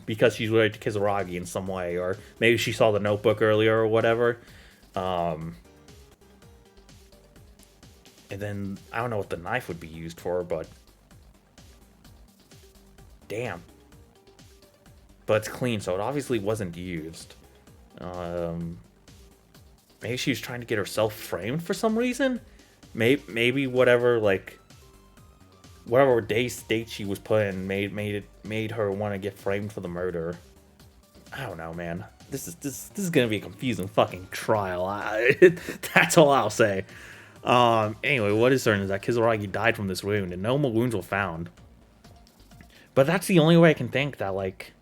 because she's related to Kizuragi in some way, or maybe she saw the notebook earlier or whatever. And then, I don't know what the knife would be used for, but... Damn. But it's clean, so it obviously wasn't used. Maybe she was trying to get herself framed for some reason? Maybe whatever dazed state she was put in made her want to get framed for the murder. I don't know, man. This is gonna be a confusing fucking trial. That's all I'll say. Anyway, what is certain is that Kizuragi died from this wound, and no more wounds were found. But that's the only way I can think that, like,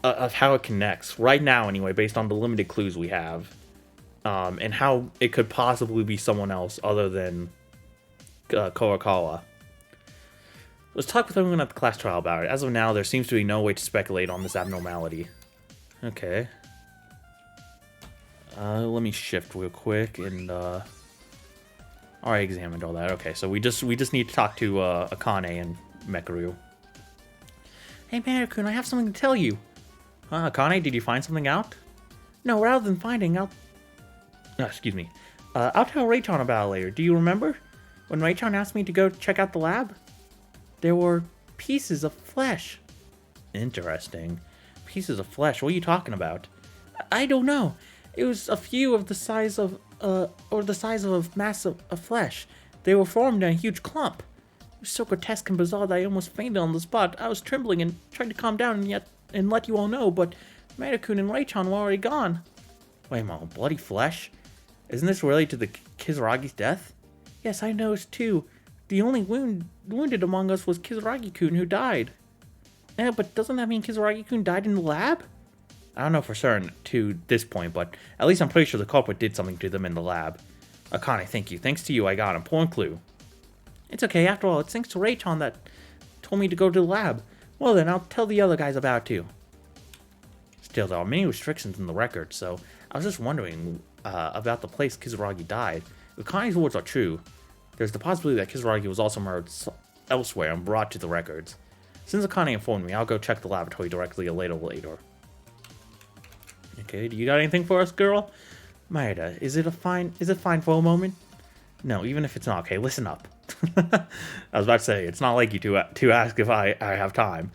of how it connects. Right now, anyway, based on the limited clues we have. And how it could possibly be someone else other than Kurokawa. Let's talk with everyone at the class trial about it. As of now, there seems to be no way to speculate on this abnormality. Okay. Let me shift real quick and already examined all that. Okay, so we just need to talk to Akane and Mekaru. Hey Mekaru, I have something to tell you. Akane, did you find something out? No, rather than finding out... excuse me. I'll tell Raychan about it later. Do you remember? When Raychan asked me to go check out the lab? There were pieces of flesh. Interesting. Pieces of flesh? What are you talking about? I don't know. It was a few of the size of, or the size of a mass of flesh. They were formed in a huge clump. It was so grotesque and bizarre that I almost fainted on the spot. I was trembling and trying to calm down and let you all know, but Maeda-kun and Raychan were already gone. Wait a moment, bloody flesh? Isn't this related to the Kizuragi's death? Yes, I noticed too. The only wounded among us was Kizuragi-kun, who died. Yeah, but doesn't that mean Kizuragi-kun died in the lab? I don't know for certain to this point, but at least I'm pretty sure the culprit did something to them in the lab. Akane, thank you. Thanks to you, I got an important clue. It's okay, after all, it's thanks to Raychan that told me to go to the lab. Well then, I'll tell the other guys about it too. Still, there are many restrictions in the record, so I was just wondering about the place Kizuragi died. If Akane's words are true, there's the possibility that Kizuragi was also murdered elsewhere and brought to the records. Since Akane informed me, I'll go check the laboratory directly later. Okay, do you got anything for us, girl? Maeda, is it fine for a moment? No, even if it's not. Okay, listen up. I was about to say, it's not like you to ask if I have time.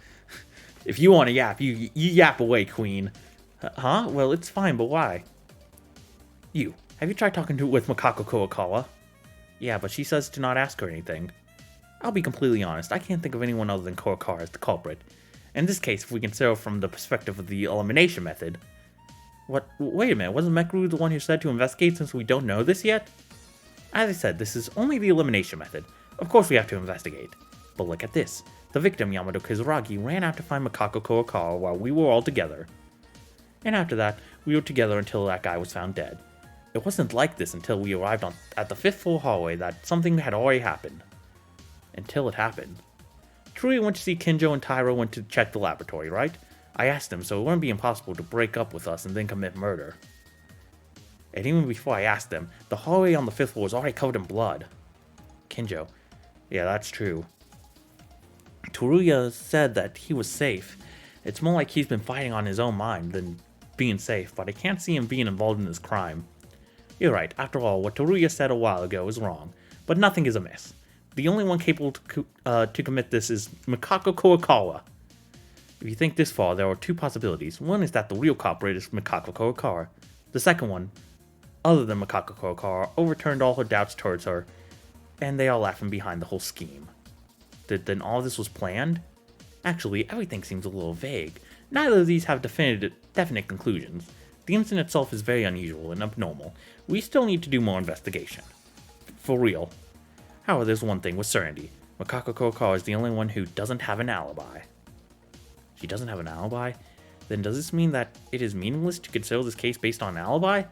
If you want to yap, you yap away, queen. Huh? Well, it's fine, but why? Have you tried talking with Mikako Kurokawa? Yeah, but she says to not ask her anything. I'll be completely honest, I can't think of anyone other than Kurokawa as the culprit. In this case, if we consider from the perspective of the elimination method... What? Wait a minute, wasn't Mekru the one who said to investigate since we don't know this yet? As I said, this is only the elimination method. Of course we have to investigate. But look at this. The victim, Yamato Kizuragi, ran out to find Mikako Kurokawa while we were all together. And after that, we were together until that guy was found dead. It wasn't like this until we arrived at the 5th floor hallway that something had already happened. Until it happened. Tsurugi went to see Kinjo and Taira went to check the laboratory, right? I asked them, so it wouldn't be impossible to break up with us and then commit murder. And even before I asked them, the hallway on the 5th floor was already covered in blood. Kinjo. Yeah, that's true. Tsurugi said that he was safe. It's more like he's been fighting on his own mind than being safe, but I can't see him being involved in this crime. You're right, after all, what Tsurugi said a while ago is wrong, but nothing is amiss. The only one capable to commit this is Mikako Kurokawa. If you think this far, there are two possibilities. One is that the real culprit is Mikako Kurokawa. The second one, other than Mikako Kurokawa, overturned all her doubts towards her, and they are laughing behind the whole scheme. Then all this was planned? Actually, everything seems a little vague. Neither of these have definite conclusions. The incident itself is very unusual and abnormal. We still need to do more investigation. For real. However, there's one thing with certainty. Mikako Kurokawa is the only one who doesn't have an alibi. She doesn't have an alibi? Then does this mean that it is meaningless to consider this case based on an alibi?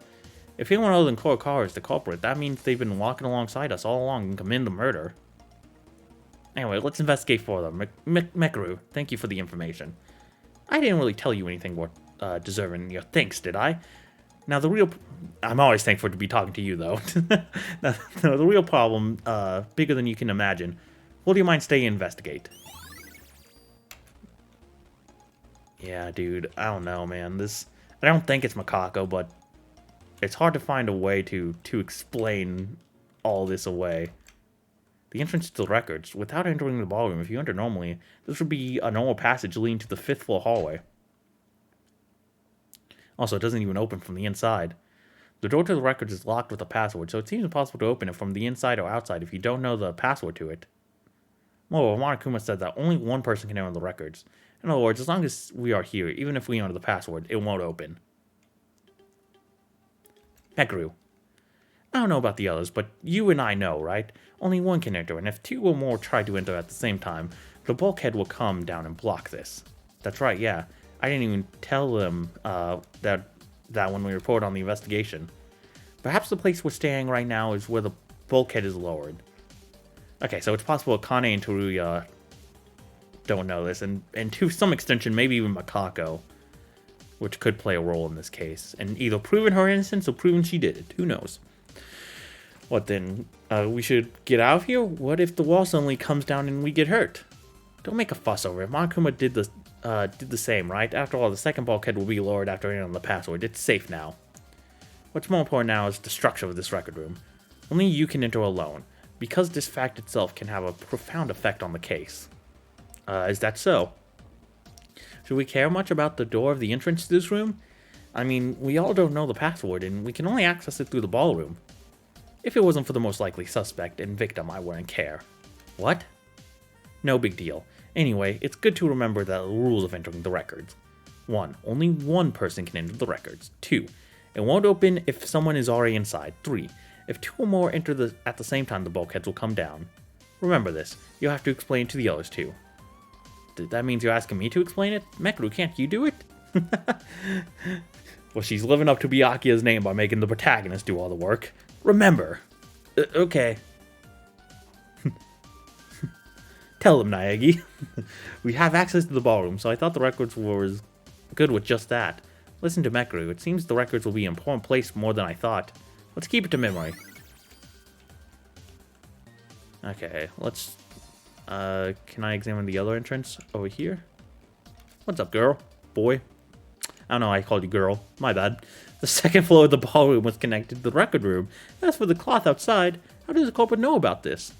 If anyone other than Kurokawa is the culprit, that means they've been walking alongside us all along and committing the murder. Anyway, let's investigate further. Mekaru, thank you for the information. I didn't really tell you anything worth deserving your thanks, did I? Now I'm always thankful to be talking to you, though. Now, the real problem, bigger than you can imagine. Will you mind staying and investigate? Yeah, dude, I don't know, man. I don't think it's Mikako, but it's hard to find a way to explain all this away. The entrance to the records. Without entering the ballroom, if you enter normally, this would be a normal passage leading to the 5th floor hallway. Also, it doesn't even open from the inside. The door to the records is locked with a password, so it seems impossible to open it from the inside or outside if you don't know the password to it. Moreover, Monokuma said that only one person can enter the records. In other words, as long as we are here, even if we enter the password, it won't open. Mekaru. I don't know about the others, but you and I know, right? Only one can enter, and if two or more try to enter at the same time, the bulkhead will come down and block this. That's right, yeah. I didn't even tell them that when we reported on the investigation. Perhaps the place we're staying right now is where the bulkhead is lowered. Okay, so it's possible Akane and Tsurugi don't know this, and to some extension, maybe even Mikako, which could play a role in this case, and either proving her innocence or proving she did it. Who knows? What then? We should get out of here? What if the wall suddenly comes down and we get hurt? Don't make a fuss over it. Monokuma did the same, right? After all, the second bulkhead will be lowered after entering the password. It's safe now. What's more important now is the structure of this record room. Only you can enter alone, because this fact itself can have a profound effect on the case. Is that so? Should we care much about the door of the entrance to this room? I mean, we all don't know the password, and we can only access it through the ballroom. If it wasn't for the most likely suspect and victim, I wouldn't care. What? No big deal. Anyway, it's good to remember the rules of entering the records. 1. Only one person can enter the records. 2. It won't open if someone is already inside. 3. If 2 or more enter at the same time, the bulkheads will come down. Remember this. You'll have to explain it to the others too. That means you're asking me to explain it? Mekaru, can't you do it? Well, she's living up to Byakuya's name by making the protagonist do all the work. Remember. Okay. Tell him, Naegi. We have access to the ballroom, so I thought the records were as good with just that. Listen to Mekaru. It seems the records will be an important place more than I thought. Let's keep it to memory. Okay, let's... can I examine the other entrance over here? What's up, girl? Boy? I don't know, I called you girl. My bad. The second floor of the ballroom was connected to the record room. As for the cloth outside, how does the culprit know about this?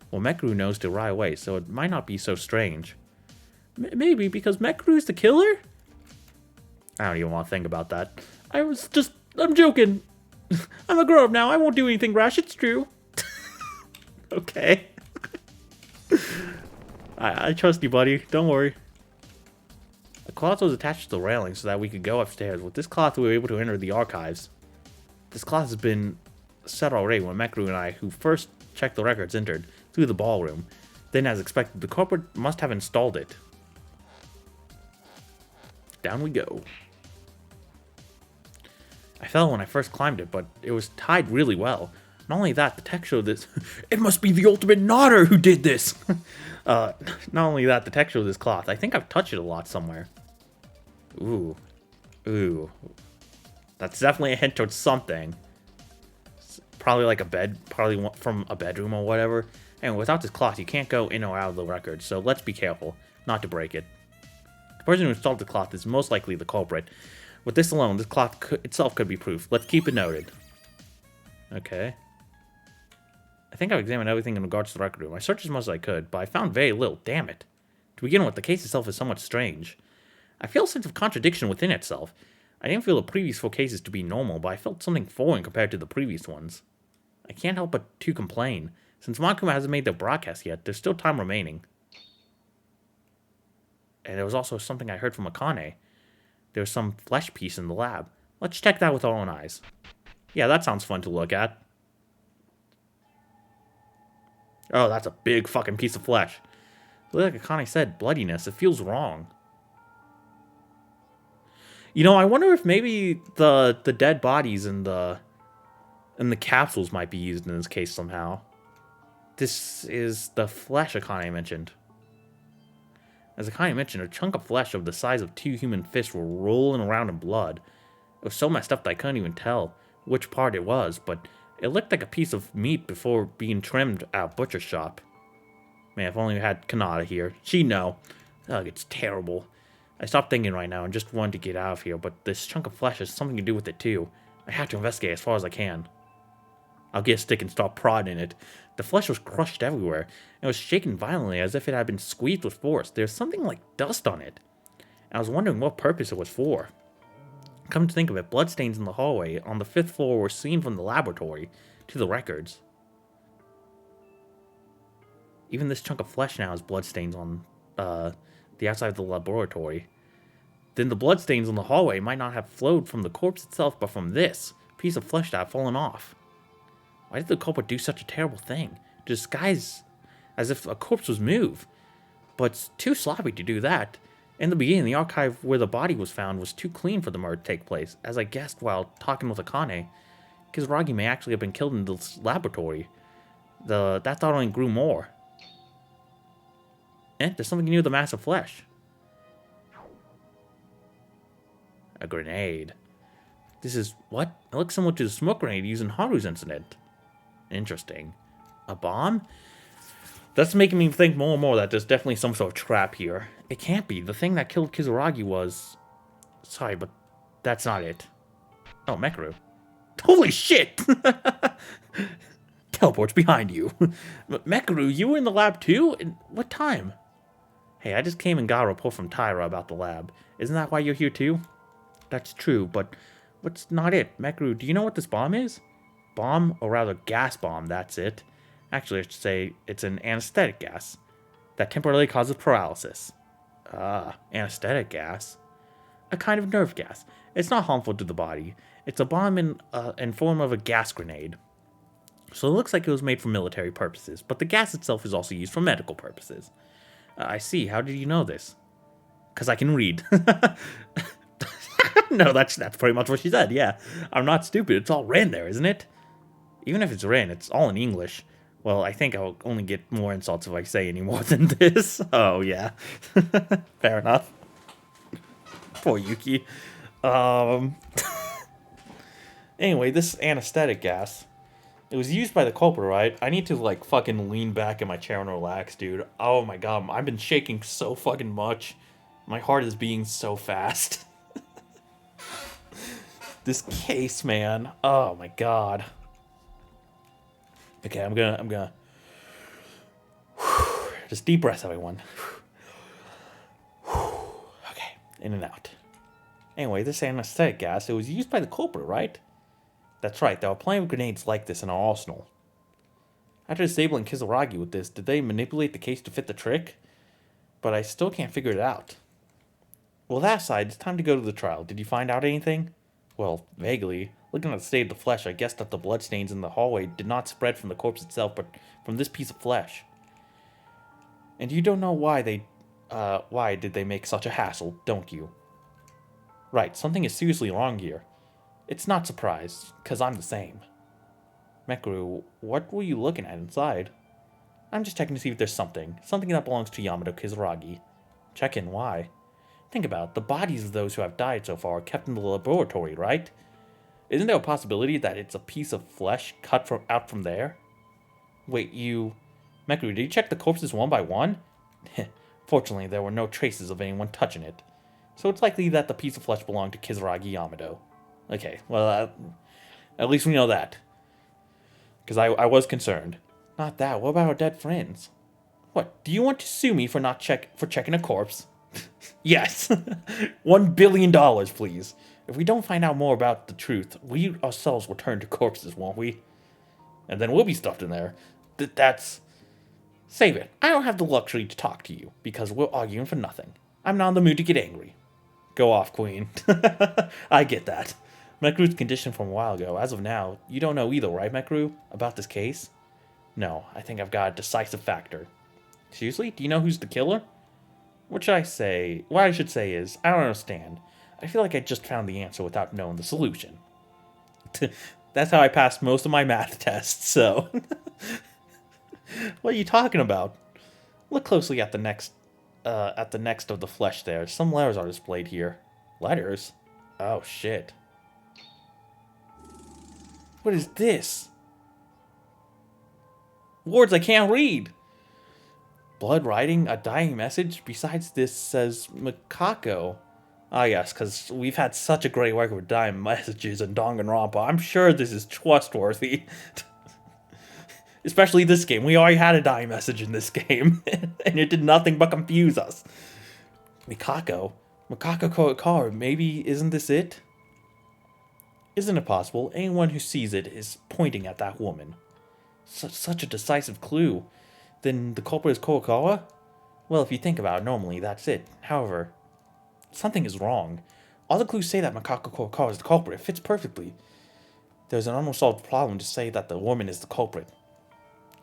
Well, Mekaru knows to right away, so it might not be so strange. Maybe because Mekaru's the killer? I don't even want to think about that. I'm joking. I'm a grown-up now. I won't do anything rash. It's true. Okay. I trust you, buddy. Don't worry. The cloth was attached to the railing so that we could go upstairs. With this cloth, we were able to enter the archives. This cloth has been set already when Mekaru and I, who first checked the records, entered through the ballroom. Then, as expected, the culprit must have installed it. Down we go. I fell when I first climbed it, but it was tied really well. Not only that, the texture of this... It must be the ultimate nodder who did this! Not only that, the texture of this cloth. I think I've touched it a lot somewhere. Ooh. Ooh. That's definitely a hint towards something. Probably like a bed, probably from a bedroom or whatever. Anyway, without this cloth, you can't go in or out of the record, so let's be careful not to break it. The person who installed the cloth is most likely the culprit. With this alone, this cloth itself could be proof. Let's keep it noted. Okay. I think I've examined everything in regards to the record room. I searched as much as I could, but I found very little. Damn it. To begin with, the case itself is somewhat strange. I feel a sense of contradiction within itself. I didn't feel the previous 4 cases to be normal, but I felt something foreign compared to the previous ones. I can't help but to complain. Since Monokuma hasn't made their broadcast yet, there's still time remaining. And there was also something I heard from Akane. There's some flesh piece in the lab. Let's check that with our own eyes. Yeah, that sounds fun to look at. Oh, that's a big fucking piece of flesh. Like Akane said, bloodiness. It feels wrong. You know, I wonder if maybe the dead bodies and the capsules might be used in this case somehow. This is the flesh Akane mentioned. As Akane mentioned, a chunk of flesh of the size of 2 human fists were rolling around in blood. It was so messed up that I couldn't even tell which part it was, but it looked like a piece of meat before being trimmed at a butcher shop. Man, if only we had Kanata here. She'd know. Ugh, it's terrible. I stopped thinking right now and just wanted to get out of here, but this chunk of flesh has something to do with it too. I have to investigate as far as I can. I'll get a stick and start prodding it. The flesh was crushed everywhere, and was shaken violently as if it had been squeezed with force. There's something like dust on it. And I was wondering what purpose it was for. Come to think of it, bloodstains in the hallway on the 5th floor were seen from the laboratory to the records. Even this chunk of flesh now has bloodstains on the outside of the laboratory. Then the bloodstains in the hallway might not have flowed from the corpse itself, but from this piece of flesh that had fallen off. Why did the culprit do such a terrible thing? To disguise as if a corpse was moved. But it's too sloppy to do that. In the beginning, the archive where the body was found was too clean for the murder to take place. As I guessed while talking with Akane, Kizuragi may actually have been killed in the laboratory. That thought only grew more. There's something new with the mass of flesh. A grenade. This is what? It looks similar to the smoke grenade used in Haru's incident. Interesting. A bomb? That's making me think more and more that there's definitely some sort of trap here. It can't be. The thing that killed Kizuragi was... Sorry, but that's not it. Oh, Mekaru. Holy shit! Teleport's behind you. Mekaru, you were in the lab too? What time? Hey, I just came and got a report from Taira about the lab. Isn't that why you're here too? That's true, but what's not it? Mekaru, do you know what this bomb is? Bomb, or rather gas bomb, that's it. Actually, I should say it's an anesthetic gas that temporarily causes paralysis. Anesthetic gas? A kind of nerve gas. It's not harmful to the body. It's a bomb in form of a gas grenade. So it looks like it was made for military purposes, but the gas itself is also used for medical purposes. I see. How did you know this? Because I can read. No, that's pretty much what she said, yeah. I'm not stupid. It's all written there, isn't it? Even if it's written, it's all in English. Well, I think I'll only get more insults if I say any more than this. Oh, yeah. Fair enough. Poor Yuki. Anyway, this anesthetic gas. It was used by the culprit, right? I need to, like, fucking lean back in my chair and relax, dude. Oh my god, I've been shaking so fucking much. My heart is beating so fast. This case, man. Oh my god. Okay, I'm gonna. Just deep breath, everyone. Okay, in and out. Anyway, this anesthetic gas, it was used by the culprit, right? That's right, there were plenty of grenades like this in our arsenal. After disabling Tsurugi with this, did they manipulate the case to fit the trick? But I still can't figure it out. Well, that aside, it's time to go to the trial. Did you find out anything? Well, vaguely. Looking at the state of the flesh, I guessed that the bloodstains in the hallway did not spread from the corpse itself, but from this piece of flesh. And you don't know why did they make such a hassle, don't you? Right, something is seriously wrong here. It's not surprise, because I'm the same. Mekuru, what were you looking at inside? I'm just checking to see if there's something that belongs to Yamato Tsurugi. Check in, why? Think about it, the bodies of those who have died so far are kept in the laboratory, right? Isn't there a possibility that it's a piece of flesh cut out from there? Wait, Mekuru, did you check the corpses one by one? Fortunately, there were no traces of anyone touching it. So it's likely that the piece of flesh belonged to Tsurugi Yamato. Okay, well, at least we know that. Because I was concerned. Not that, what about our dead friends? What, do you want to sue me for checking a corpse? Yes. $1 billion, please. If we don't find out more about the truth, we ourselves will turn to corpses, won't we? And then we'll be stuffed in there. That's... Save it. I don't have the luxury to talk to you, because we're arguing for nothing. I'm not in the mood to get angry. Go off, Queen. I get that. Mekuru's condition from a while ago. As of now, you don't know either, right, Mekuru? About this case? No, I think I've got a decisive factor. Seriously? Do you know who's the killer? What I should say is, I don't understand. I feel like I just found the answer without knowing the solution. That's how I passed most of my math tests, so... What are you talking about? Look closely at the next of the flesh there. Some letters are displayed here. Letters? Oh, shit. What is this? Words I can't read. Blood writing, a dying message. Besides this says Mikako. Ah yes, because we've had such a great record with dying messages in Danganronpa. I'm sure this is trustworthy. Especially this game. We already had a dying message in this game. And it did nothing but confuse us. Mikako Kurokawa, maybe isn't this it? Isn't it possible? Anyone who sees it is pointing at that woman. Such a decisive clue. Then the culprit is Kurokawa? Well, if you think about it, normally that's it. However, something is wrong. All the clues say that Mikako Kurokawa is the culprit. It fits perfectly. There's an unresolved problem to say that the woman is the culprit.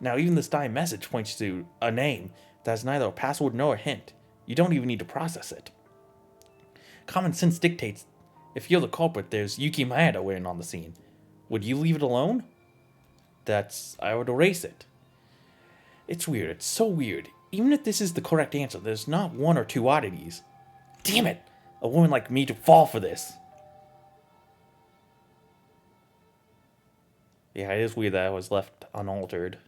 Now, even this dying message points to a name that has neither a password nor a hint. You don't even need to process it. Common sense dictates if you're the culprit, there's Yuki Maeda waiting on the scene. Would you leave it alone? I would erase it. It's weird. It's so weird. Even if this is the correct answer, there's not one or two oddities. Damn it! A woman like me to fall for this. Yeah, it is weird that I was left unaltered.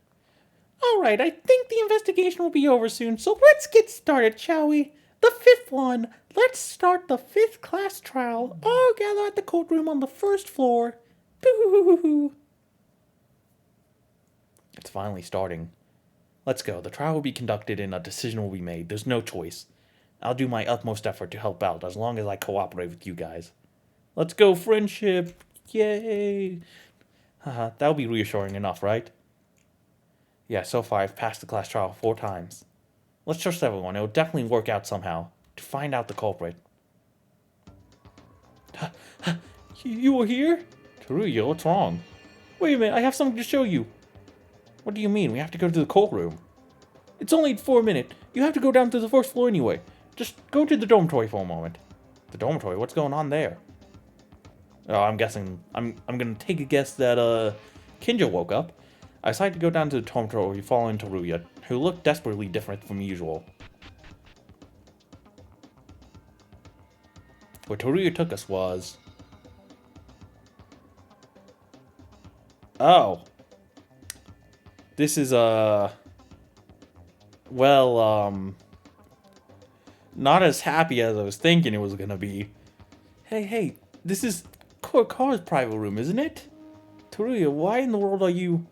Alright, I think the investigation will be over soon, so let's get started, shall we? The fifth one. Let's start the 5th class trial. All gather at the courtroom on the 1st floor. Boo-hoo-hoo-hoo. It's finally starting. Let's go. The trial will be conducted and a decision will be made. There's no choice. I'll do my utmost effort to help out as long as I cooperate with you guys. Let's go, friendship. Yay. That'll be reassuring enough, right? Yeah, so far I've passed the class trial 4 times. Let's trust everyone. It'll definitely work out somehow to find out the culprit. You were here? Tsurugi, what's wrong? Wait a minute, I have something to show you. What do you mean? We have to go to the courtroom. It's only for a minute. You have to go down to the 1st floor anyway. Just go to the dormitory for a moment. The dormitory? What's going on there? Oh, I'm guessing... I'm gonna take a guess that, Kinjo woke up. I decided to go down to the dormitory following Tsurugi, who looked desperately different from usual. Where Tsurugi took us was... Oh. This is, well, not as happy as I was thinking it was gonna be. Hey, this is Kurokawa's private room, isn't it? Taruya, why in the world are you...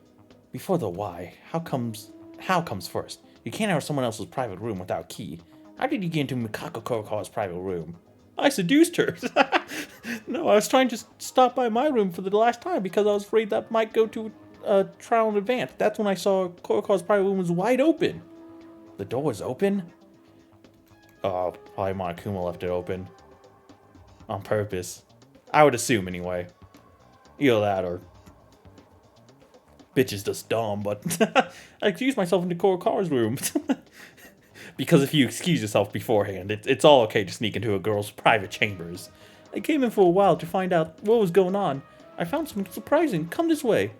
Before the why, how comes first. You can't enter someone else's private room without a key. How did you get into Mikako Kurokawa's private room? I seduced her. No, I was trying to stop by my room for the last time because I was afraid that might go to trial in advance. That's when I saw Kurokawa's private room was wide open. The door was open? Oh, probably Monokuma left it open. On purpose. I would assume anyway. Either that or... Bitch is just dumb, but... I excused myself into Kurokawa's room. Because if you excuse yourself beforehand, it's all okay to sneak into a girl's private chambers. I came in for a while to find out what was going on. I found something surprising. Come this way.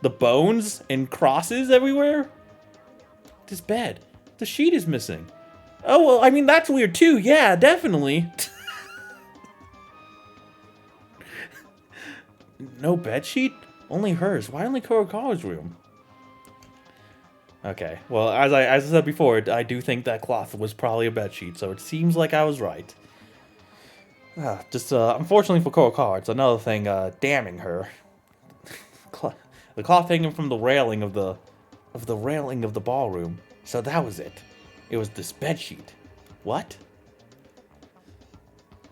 The bones and crosses everywhere? This bed. The sheet is missing. Oh, well, I mean, that's weird too. Yeah, definitely. No bed sheet? Only hers. Why only Kurokawa's room? Okay, well, as I said before, I do think that cloth was probably a bedsheet, so it seems like I was right. Unfortunately for Kurokawa, it's another thing damning her. The cloth hanging from the railing of the ballroom. So that was it. It was this bedsheet. What?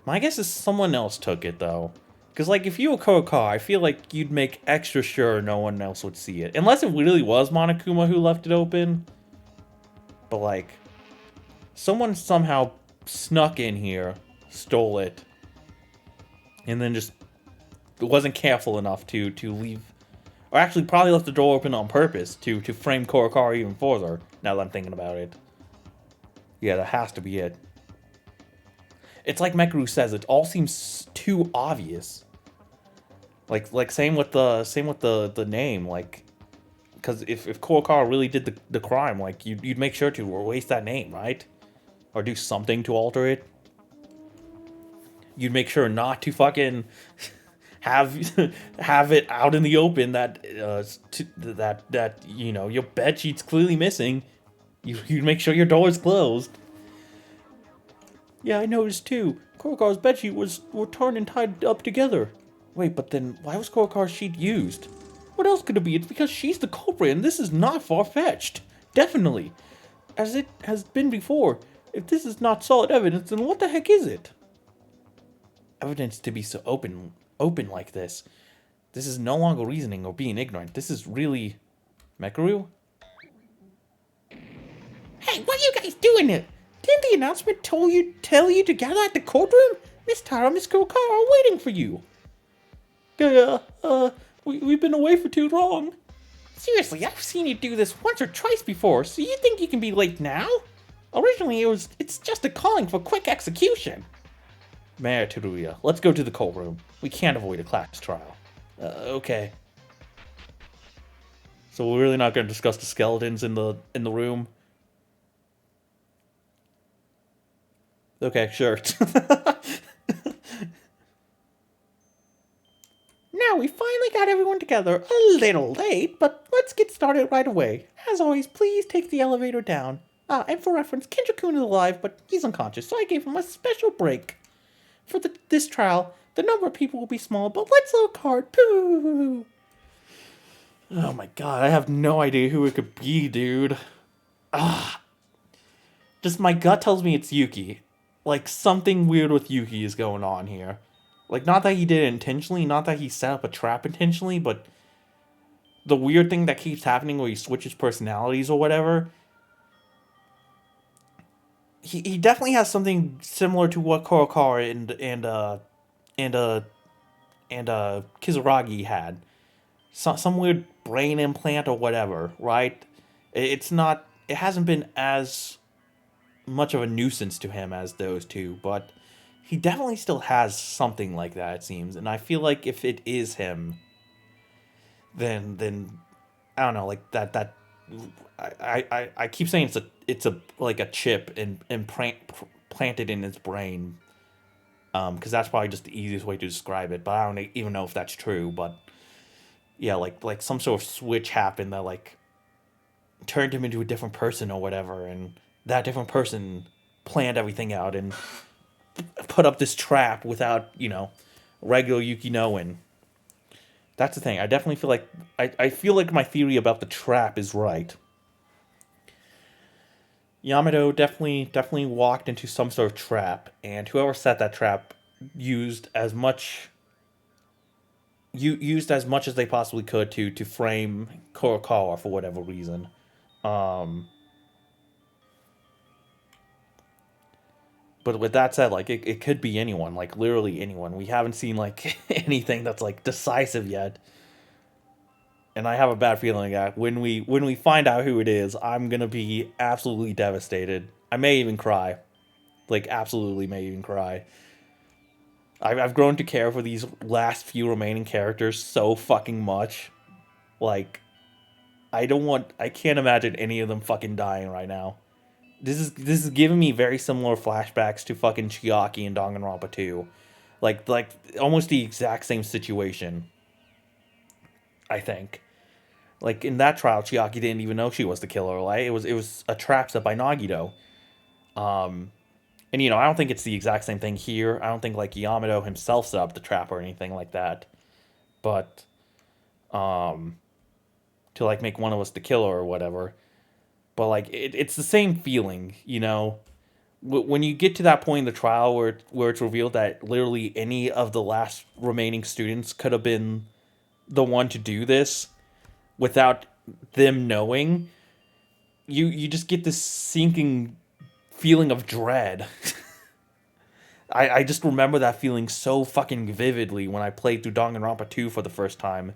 My guess is someone else took it, though. Because, like, if you were Kurokawa, I feel like you'd make extra sure no one else would see it. Unless it really was Monokuma who left it open. But, like, someone somehow snuck in here, stole it, and then just wasn't careful enough to leave. Or actually probably left the door open on purpose to frame Kurokawa even further, now that I'm thinking about it. Yeah, that has to be it. It's like Mekaru says, it all seems too obvious. Like same with the name, like, because if Kurokawa really did the crime, like you'd make sure to erase that name, right? Or do something to alter it. You'd make sure not to fucking have it out in the open that you know your bedsheet's clearly missing. You'd make sure your door is closed. Yeah, I noticed too. Kurokawa's bedsheet were torn and tied up together. Wait, but then why was Kurokawa's sheet used? What else could it be? It's because she's the culprit, and this is not far-fetched. Definitely. As it has been before. If this is not solid evidence, then what the heck is it? Evidence to be so open like this. This is no longer reasoning or being ignorant. This is really... Mekaru? Hey, what are you guys doing here? Didn't the announcement tell you to gather at the courtroom? Miss Taira, Miss Kurokawa are waiting for you. We've been away for too long. Seriously, I've seen you do this once or twice before, so you think you can be late now? Originally, it's just a calling for quick execution. Mayor Taruya, let's go to the courtroom. We can't avoid a class trial. Okay. So we're really not going to discuss the skeletons in the room? Okay, sure. Now we finally got everyone together. A little late, but let's get started right away. As always, please take the elevator down. And for reference, Kinjo-kun is alive, but he's unconscious, so I gave him a special break. For this trial, the number of people will be small, but let's look hard. Pooh! Oh my god, I have no idea who it could be, dude. Just my gut tells me it's Yuki. Like, something weird with Yuki is going on here. Like, not that he did it intentionally, not that he set up a trap intentionally, but the weird thing that keeps happening where he switches personalities or whatever, he definitely has something similar to what Kurokawa and Kizuragi had. Some weird brain implant or whatever, right? It hasn't been as much of a nuisance to him as those two, but he definitely still has something like that, it seems. And I feel like if it is him, then I don't know, like that I keep saying it's a like a chip and planted in his brain, because that's probably just the easiest way to describe it. But I don't even know if that's true. But yeah, like some sort of switch happened that like turned him into a different person or whatever, and that different person planned everything out and put up this trap without, regular Yukino in. That's the thing. I definitely feel like I feel like my theory about the trap is right. Yamato definitely walked into some sort of trap, and whoever set that trap used as much as they possibly could to frame Kurokawa for whatever reason. But with that said, like it could be anyone, like literally anyone. We haven't seen like anything that's like decisive yet. And I have a bad feeling that when we find out who it is, I'm gonna be absolutely devastated. I may even cry. Like absolutely may even cry. I've grown to care for these last few remaining characters so fucking much. Like I can't imagine any of them fucking dying right now. This is giving me very similar flashbacks to fucking Chiaki and Danganronpa 2. Like almost the exact same situation. I think. Like in that trial, Chiaki didn't even know she was the killer, right? It was a trap set by Nagito. And I don't think it's the exact same thing here. I don't think like Yamato himself set up the trap or anything like that. But to like make one of us the killer or whatever. But like it's the same feeling, when you get to that point in the trial where it's revealed that literally any of the last remaining students could have been the one to do this without them knowing, you just get this sinking feeling of dread. I just remember that feeling so fucking vividly when I played through Danganronpa 2 for the first time,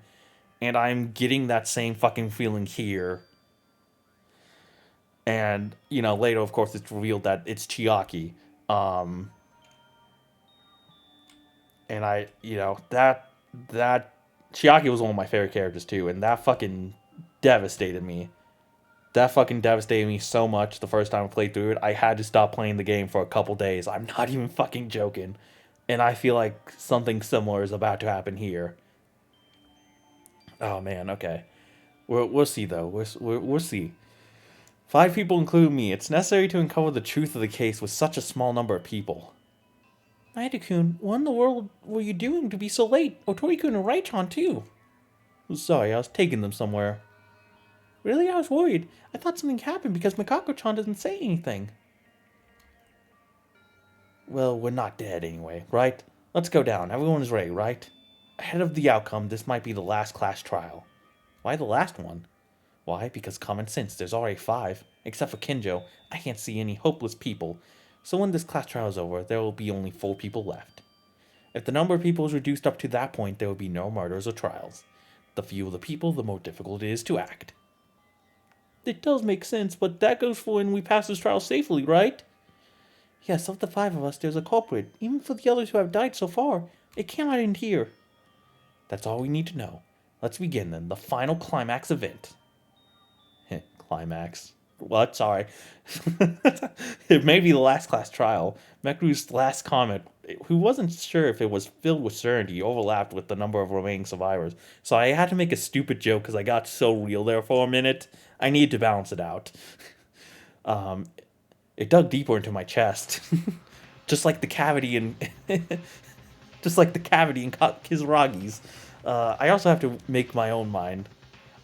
and I'm getting that same fucking feeling here. And, later, of course, it's revealed that it's Chiaki. And that Chiaki was one of my favorite characters, too. And that fucking devastated me. That fucking devastated me so much the first time I played through it. I had to stop playing the game for a couple days. I'm not even fucking joking. And I feel like something similar is about to happen here. Oh, man, okay. We'll see, though. We'll see. 5 people include me. It's necessary to uncover the truth of the case with such a small number of people. Maeda-kun, what in the world were you doing to be so late? Otori-kun and Raichon, too. Sorry, I was taking them somewhere. Really? I was worried. I thought something happened because Mikako-chan doesn't say anything. Well, we're not dead anyway, right? Let's go down. Everyone is ready, right? Ahead of the outcome, this might be the last class trial. Why the last one? Why? Because common sense, there's already 5. Except for Kinjo, I can't see any hopeless people. So when this class trial is over, there will be only 4 people left. If the number of people is reduced up to that point, there will be no murders or trials. The fewer the people, the more difficult it is to act. It does make sense, but that goes for when we pass this trial safely, right? Yes, of the 5 of us, there's a culprit. Even for the others who have died so far, it cannot end here. That's all we need to know. Let's begin then, the final climax event. Climax. What? Sorry. It may be the last class trial. Mekuru's last comment, who wasn't sure if it was filled with certainty, overlapped with the number of remaining survivors. So I had to make a stupid joke because I got so real there for a minute. I need to balance it out. It dug deeper into my chest. Just like the cavity in Kizuragi's. I also have to make my own mind.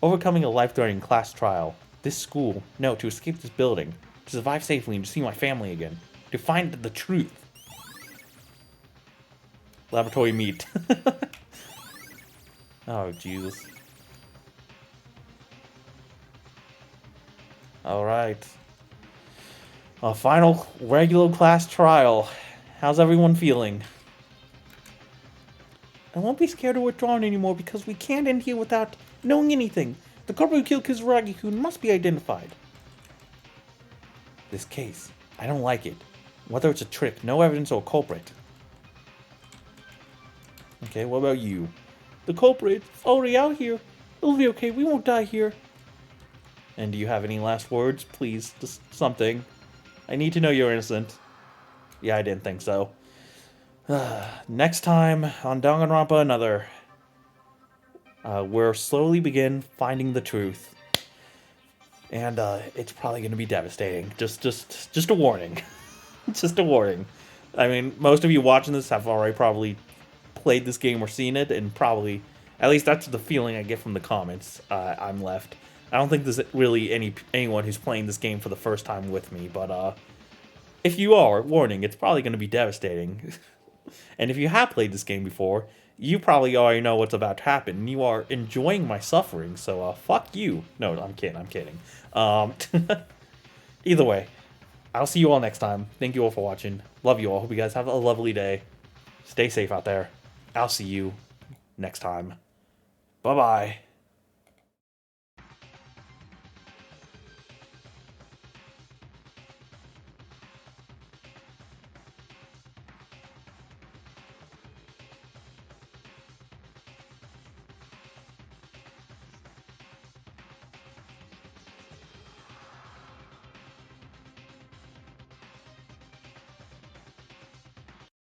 Overcoming a life-threatening class trial. This school. No, to escape this building. To survive safely and to see my family again. To find the truth. Laboratory meat. Oh, Jesus. Alright. A final regular class trial. How's everyone feeling? I won't be scared or withdrawn anymore because we can't end here without knowing anything. The culprit who killed Kizuragi-kun must be identified. This case. I don't like it. Whether it's a trick, no evidence, or a culprit. Okay, what about you? The culprit is already out here. It'll be okay, we won't die here. And do you have any last words? Please, just something. I need to know you're innocent. Yeah, I didn't think so. Next time on Danganronpa Another, we'll slowly begin finding the truth. And it's probably going to be devastating. Just a warning. Just a warning. I mean, most of you watching this have already probably played this game or seen it, and probably, at least that's the feeling I get from the comments I'm left. I don't think there's really anyone who's playing this game for the first time with me, but if you are, warning, it's probably going to be devastating. And if you have played this game before, you probably already know what's about to happen. You are enjoying my suffering, so fuck you. No, I'm kidding. Either way, I'll see you all next time. Thank you all for watching. Love you all. Hope you guys have a lovely day. Stay safe out there. I'll see you next time. Bye-bye.